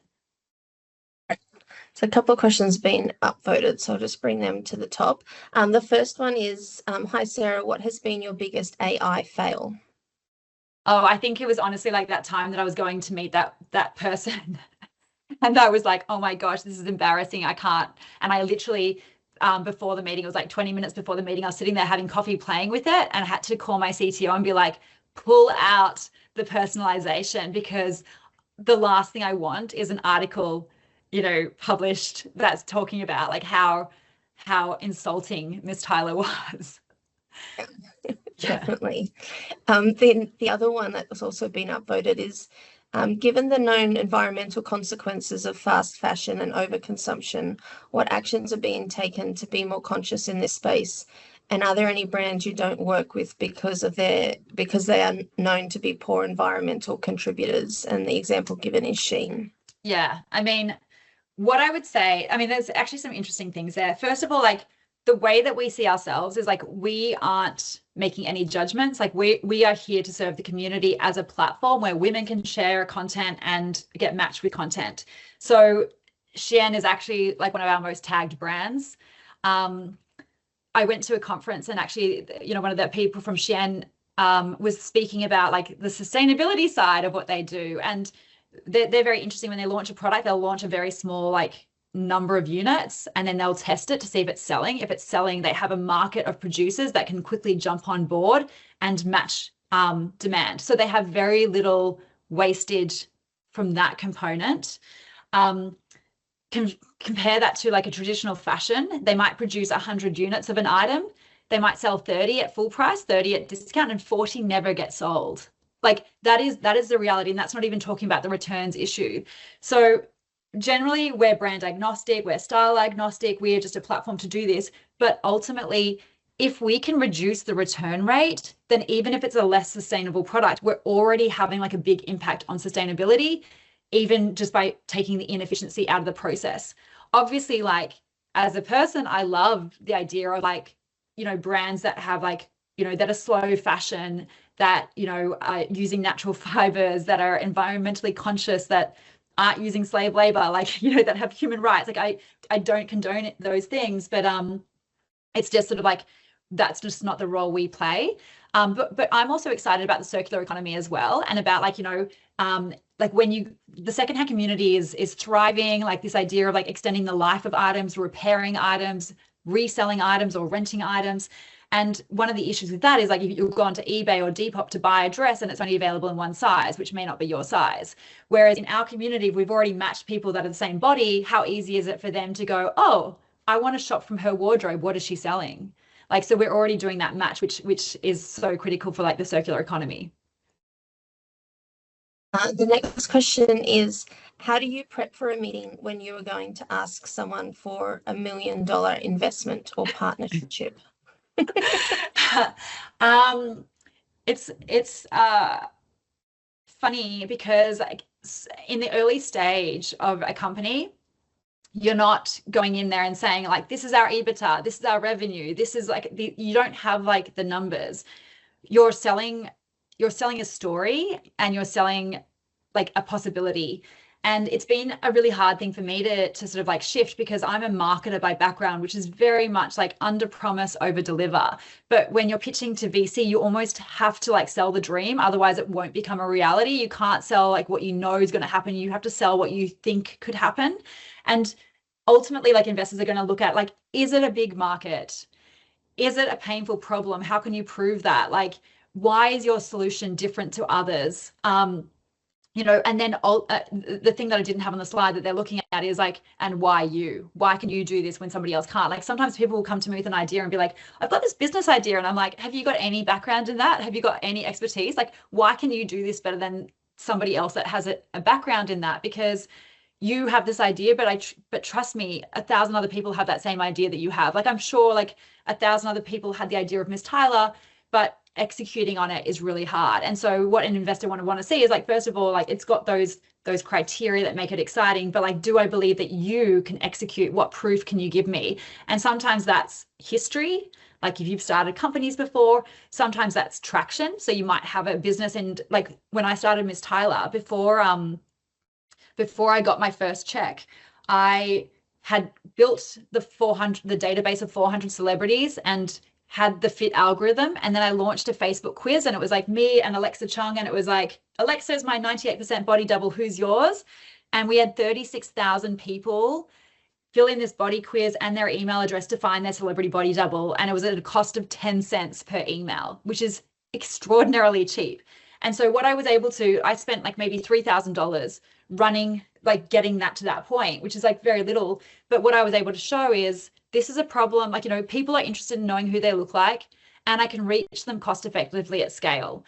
So a couple of questions been upvoted, so I'll just bring them to the top. The first one is, hi Sarah, what has been your biggest AI fail? Oh, I think it was honestly like that time that I was going to meet that person. And I was like, oh my gosh, this is embarrassing. I can't. And I literally, before the meeting, it was like 20 minutes before the meeting, I was sitting there having coffee playing with it, and I had to call my CTO and be like, pull out the personalization, because the last thing I want is an article, you know, published that's talking about like how insulting Miss Tyler was. Definitely. Then the other one that was also been upvoted is, given the known environmental consequences of fast fashion and overconsumption, what actions are being taken to be more conscious in this space? And are there any brands you don't work with because they are known to be poor environmental contributors? And the example given is Shein. Yeah, I mean, what I would say, I mean, there's actually some interesting things there. First of all, like the way that we see ourselves is like we aren't making any judgments. Like we are here to serve the community as a platform where women can share content and get matched with content. So Shein is actually like one of our most tagged brands. I went to a conference, and actually, you know, one of the people from Shein was speaking about like the sustainability side of what they do. And they're very interesting. When they launch a product, they'll launch a very small like number of units, and then they'll test it to see if it's selling. If it's selling, they have a market of producers that can quickly jump on board and match demand. So they have very little wastage from that component. Compare that to like a traditional fashion. They might produce 100 units of an item. They might sell 30 at full price, 30 at discount, and 40 never get sold. Like that is the reality. And that's not even talking about the returns issue. So generally we're brand agnostic, we're style agnostic, we're just a platform to do this. But ultimately, if we can reduce the return rate, then even if it's a less sustainable product, we're already having like a big impact on sustainability, even just by taking the inefficiency out of the process. Obviously, like as a person, I love the idea of like, you know, brands that have like, you know, that are slow fashion, that, you know, are using natural fibers, that are environmentally conscious, that aren't using slave labor, like, you know, that have human rights. Like I don't condone those things, but it's just sort of like, that's just not the role we play. But I'm also excited about the circular economy as well, and about like, you know, like when the secondhand community is thriving, like this idea of like extending the life of items, repairing items, reselling items, or renting items. And one of the issues with that is like if you've gone to eBay or Depop to buy a dress and it's only available in one size, which may not be your size. Whereas in our community, if we've already matched people that are the same body, how easy is it for them to go, oh, I want to shop from her wardrobe. What is she selling? Like, so we're already doing that match, which is so critical for like the circular economy. The next question is, how do you prep for a meeting when you are going to ask someone for $1 million investment or partnership? It's funny because like in the early stage of a company, you're not going in there and saying like, this is our EBITDA, this is our revenue, this is like you don't have like the numbers. You're selling a story, and you're selling like a possibility. And it's been a really hard thing for me to sort of like shift, because I'm a marketer by background, which is very much like under promise, over deliver. But when you're pitching to VC, you almost have to like sell the dream. Otherwise it won't become a reality. You can't sell like what you know is going to happen. You have to sell what you think could happen. And ultimately, like, investors are going to look at, like, is it a big market? Is it a painful problem? How can you prove that? Like, why is your solution different to others? And then the thing that I didn't have on the slide that they're looking at is like, and why you? Why can you do this when somebody else can't? Like, sometimes people will come to me with an idea and be like, I've got this business idea. And I'm like, have you got any background in that? Have you got any expertise? Like, why can you do this better than somebody else that has a background in that? Because you have this idea, but trust me, 1,000 other people have that same idea that you have. Like, I'm sure like 1,000 other people had the idea of Miss Tyler, but executing on it is really hard. And so what an investor want to see is, like, first of all, like, it's got those criteria that make it exciting, but like, do I believe that you can execute? What proof can you give me? And sometimes that's history. Like, if you've started companies before, sometimes that's traction. So you might have a business, and like when I started Miss Tyler, before I got my first check, I had built the database of 400 celebrities and had the fit algorithm. And then I launched a Facebook quiz, and it was like me and Alexa Chung. And it was like, Alexa's my 98% body double, who's yours? And we had 36,000 people fill in this body quiz and their email address to find their celebrity body double. And it was at a cost of 10 cents per email, which is extraordinarily cheap. And so what I was able to, I spent like maybe $3,000 running, like getting that to that point, which is like very little. But what I was able to show is, this is a problem. Like, people are interested in knowing who they look like, and I can reach them cost effectively at scale.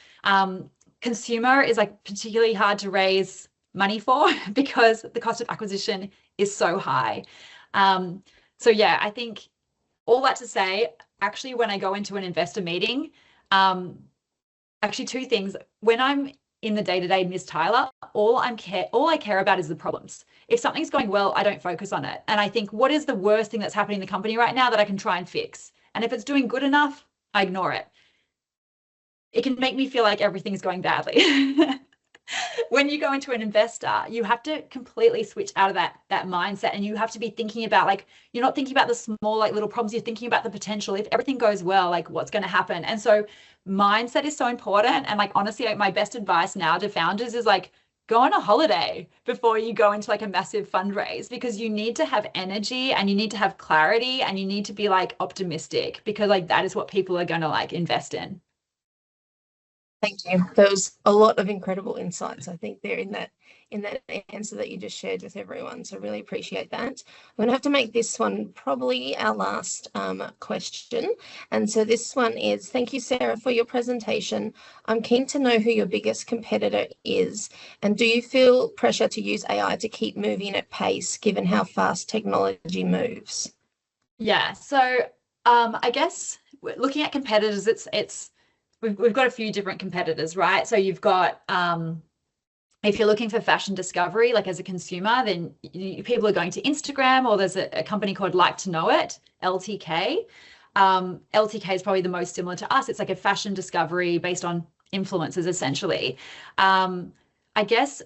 Consumer is like particularly hard to raise money for because the cost of acquisition is so high. So yeah, I think all that to say, actually, when I go into an investor meeting, actually two things. When I'm in the day-to-day Miss Tyler, all I care about is the problems. If something's going well, I don't focus on it. And I think, what is the worst thing that's happening in the company right now that I can try and fix? And if it's doing good enough, I ignore it. It can make me feel like everything's going badly. When you go into an investor, you have to completely switch out of that mindset, and you have to be thinking about, like, you're not thinking about the small, like, little problems. You're thinking about the potential. If everything goes well, like, what's going to happen? And so mindset is so important. And like, honestly, like, my best advice now to founders is like, go on a holiday before you go into like a massive fundraise, because you need to have energy, and you need to have clarity, and you need to be like optimistic, because like that is what people are going to like invest in. Thank you. There was a lot of incredible insights, I think, there in that answer that you just shared with everyone. So really appreciate that. I'm going to have to make this one probably our last question. And so this one is, thank you, Sarah, for your presentation. I'm keen to know who your biggest competitor is. And do you feel pressure to use AI to keep moving at pace, given how fast technology moves? Yeah. So I guess looking at competitors, we've got a few different competitors, right? So you've got, if you're looking for fashion discovery, like as a consumer, then people are going to Instagram, or there's a company called Like to Know It, LTK. LTK is probably the most similar to us. It's like a fashion discovery based on influencers, essentially. I guess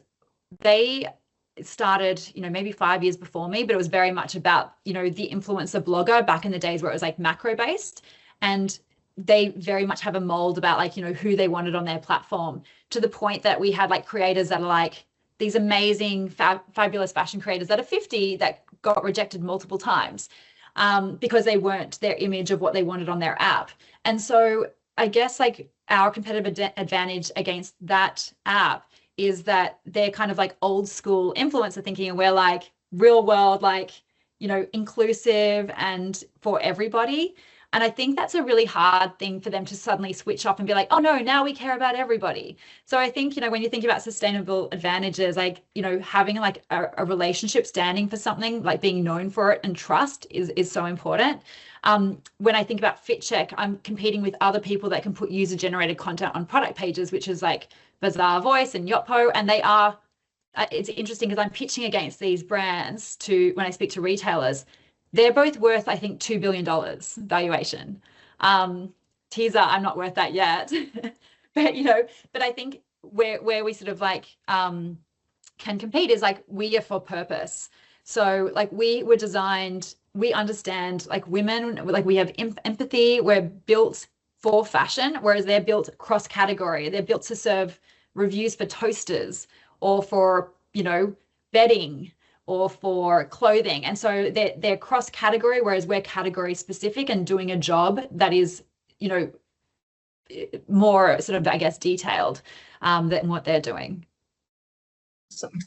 they started, maybe 5 years before me, but it was very much about, the influencer blogger back in the days where it was like macro based. And they very much have a mold about like, who they wanted on their platform, to the point that we had like creators that are like these amazing, fabulous fashion creators that are 50 that got rejected multiple times because they weren't their image of what they wanted on their app. And so I guess like our competitive advantage against that app is that they're kind of like old school influencer thinking, and we're like real world, like, inclusive and for everybody. And I think that's a really hard thing for them to suddenly switch off and be like, oh no, now we care about everybody. So I think, when you think about sustainable advantages, like, having like a relationship standing for something, like being known for it and trust is so important. When I think about FitCheck, I'm competing with other people that can put user generated content on product pages, which is like Bazaar Voice and Yotpo. And they are, it's interesting because I'm pitching against these brands when I speak to retailers. They're both worth, I think, $2 billion valuation. Teaser, I'm not worth that yet. But I think where we sort of like can compete is like we are for purpose. So like we were designed, we understand like women, like we have empathy, we're built for fashion, whereas they're built cross category. They're built to serve reviews for toasters or for, you know, bedding or for clothing. And so they're cross category, whereas we're category specific and doing a job that is, you know, more sort of, I guess, detailed than what they're doing. Awesome.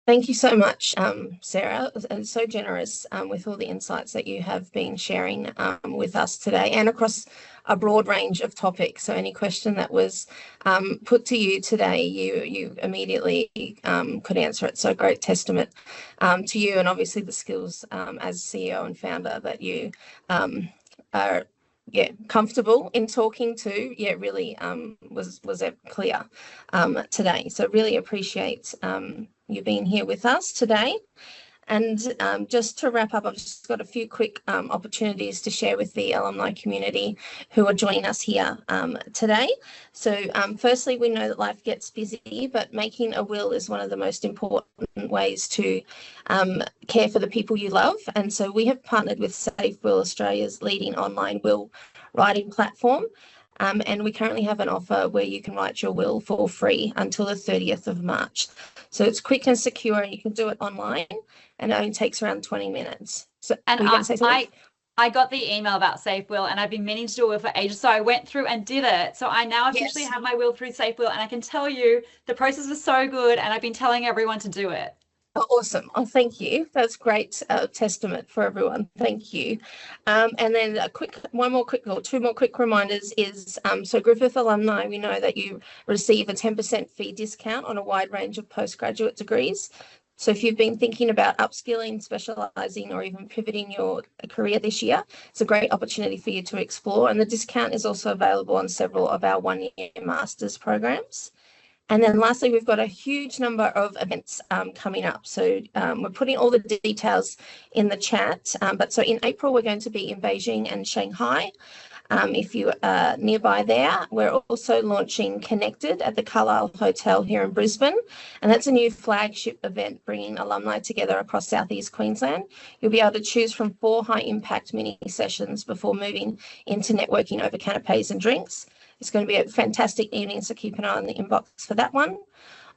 Thank you so much, Sarah, and so generous with all the insights that you have been sharing with us today and across a broad range of topics. So any question that was put to you today, you immediately could answer it. So great testament to you and obviously the skills as CEO and founder that you are comfortable in talking to. Really was clear today. So really appreciate you being here with us today. And just to wrap up, I've just got a few quick opportunities to share with the alumni community who are joining us here today. So firstly, we know that life gets busy, but making a will is one of the most important ways to care for the people you love. And so we have partnered with Safe Will, Australia's leading online will writing platform. And we currently have an offer where you can write your will for free until the 30th of March. So it's quick and secure, and you can do it online, and it only takes around 20 minutes. So, and I got the email about Safe Will, and I've been meaning to do a will for ages. So I went through and did it. So I now officially have my will through Safe Will, and I can tell you the process was so good, and I've been telling everyone to do it. Awesome. Oh, thank you. That's great testament for everyone. Thank you. And then two more quick reminders is, so Griffith alumni, we know that you receive a 10% fee discount on a wide range of postgraduate degrees. So if you've been thinking about upskilling, specialising, or even pivoting your career this year, it's a great opportunity for you to explore. And the discount is also available on several of our one-year master's programs. And then lastly, we've got a huge number of events coming up. So we're putting all the details in the chat. But so in April, we're going to be in Beijing and Shanghai. If you are nearby there, we're also launching Connected at the Carlisle Hotel here in Brisbane. And that's a new flagship event bringing alumni together across Southeast Queensland. You'll be able to choose from 4 high-impact mini sessions before moving into networking over canapes and drinks. It's going to be a fantastic evening, so keep an eye on the inbox for that one.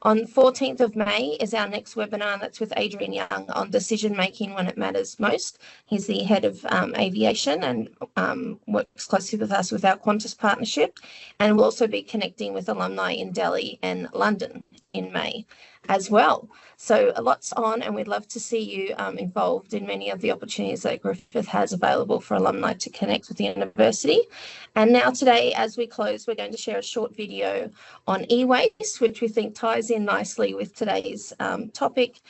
On 14th of May is our next webinar, and that's with Adrian Young on decision making when it matters most. He's the head of aviation and works closely with us with our Qantas partnership. And we'll also be connecting with alumni in Delhi and London in May as well. So lots on, and we'd love to see you involved in many of the opportunities that Griffith has available for alumni to connect with the university. And now today, as we close, we're going to share a short video on e-waste, which we think ties in nicely with today's topic,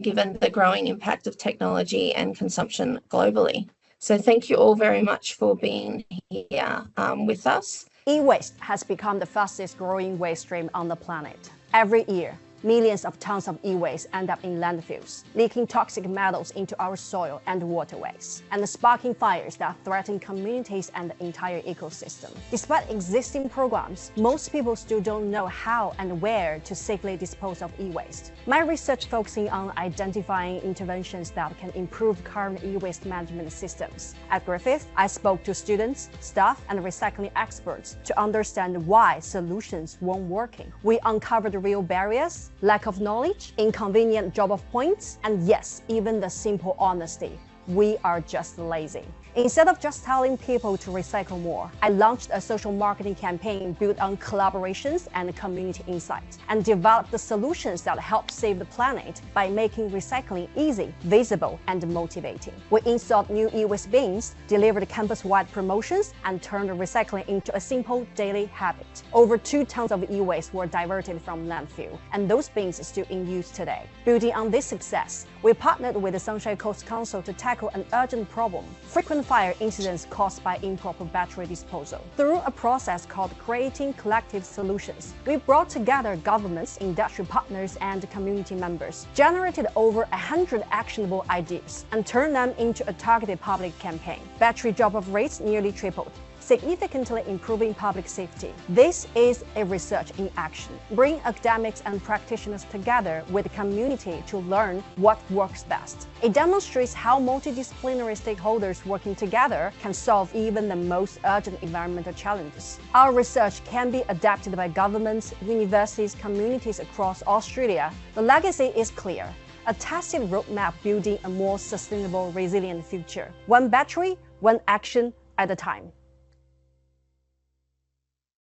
given the growing impact of technology and consumption globally. So thank you all very much for being here with us. E-waste has become the fastest growing waste stream on the planet. Every year, millions of tons of e-waste end up in landfills, leaking toxic metals into our soil and waterways, and sparking fires that threaten communities and the entire ecosystem. Despite existing programs, most people still don't know how and where to safely dispose of e-waste. My research focusing on identifying interventions that can improve current e-waste management systems. At Griffith, I spoke to students, staff, and recycling experts to understand why solutions weren't working. We uncovered real barriers, lack of knowledge, inconvenient drop-off points, and yes, even the simple honesty. We are just lazy. Instead of just telling people to recycle more, I launched a social marketing campaign built on collaborations and community insights, and developed the solutions that help save the planet by making recycling easy, visible, and motivating. We installed new e-waste bins, delivered campus-wide promotions, and turned recycling into a simple daily habit. Over 2 tons of e-waste were diverted from landfill, and those bins are still in use today. Building on this success, we partnered with the Sunshine Coast Council to tackle an urgent problem: frequent fire incidents caused by improper battery disposal. Through a process called Creating Collective Solutions, we brought together governments, industry partners, and community members, generated over 100 actionable ideas, and turned them into a targeted public campaign. Battery drop-off rates nearly tripled. significantly improving public safety. This is a research in action. Bring academics and practitioners together with the community to learn what works best. It demonstrates how multidisciplinary stakeholders working together can solve even the most urgent environmental challenges. Our research can be adapted by governments, universities, communities across Australia. The legacy is clear. A tested roadmap building a more sustainable, resilient future. One battery, one action at a time.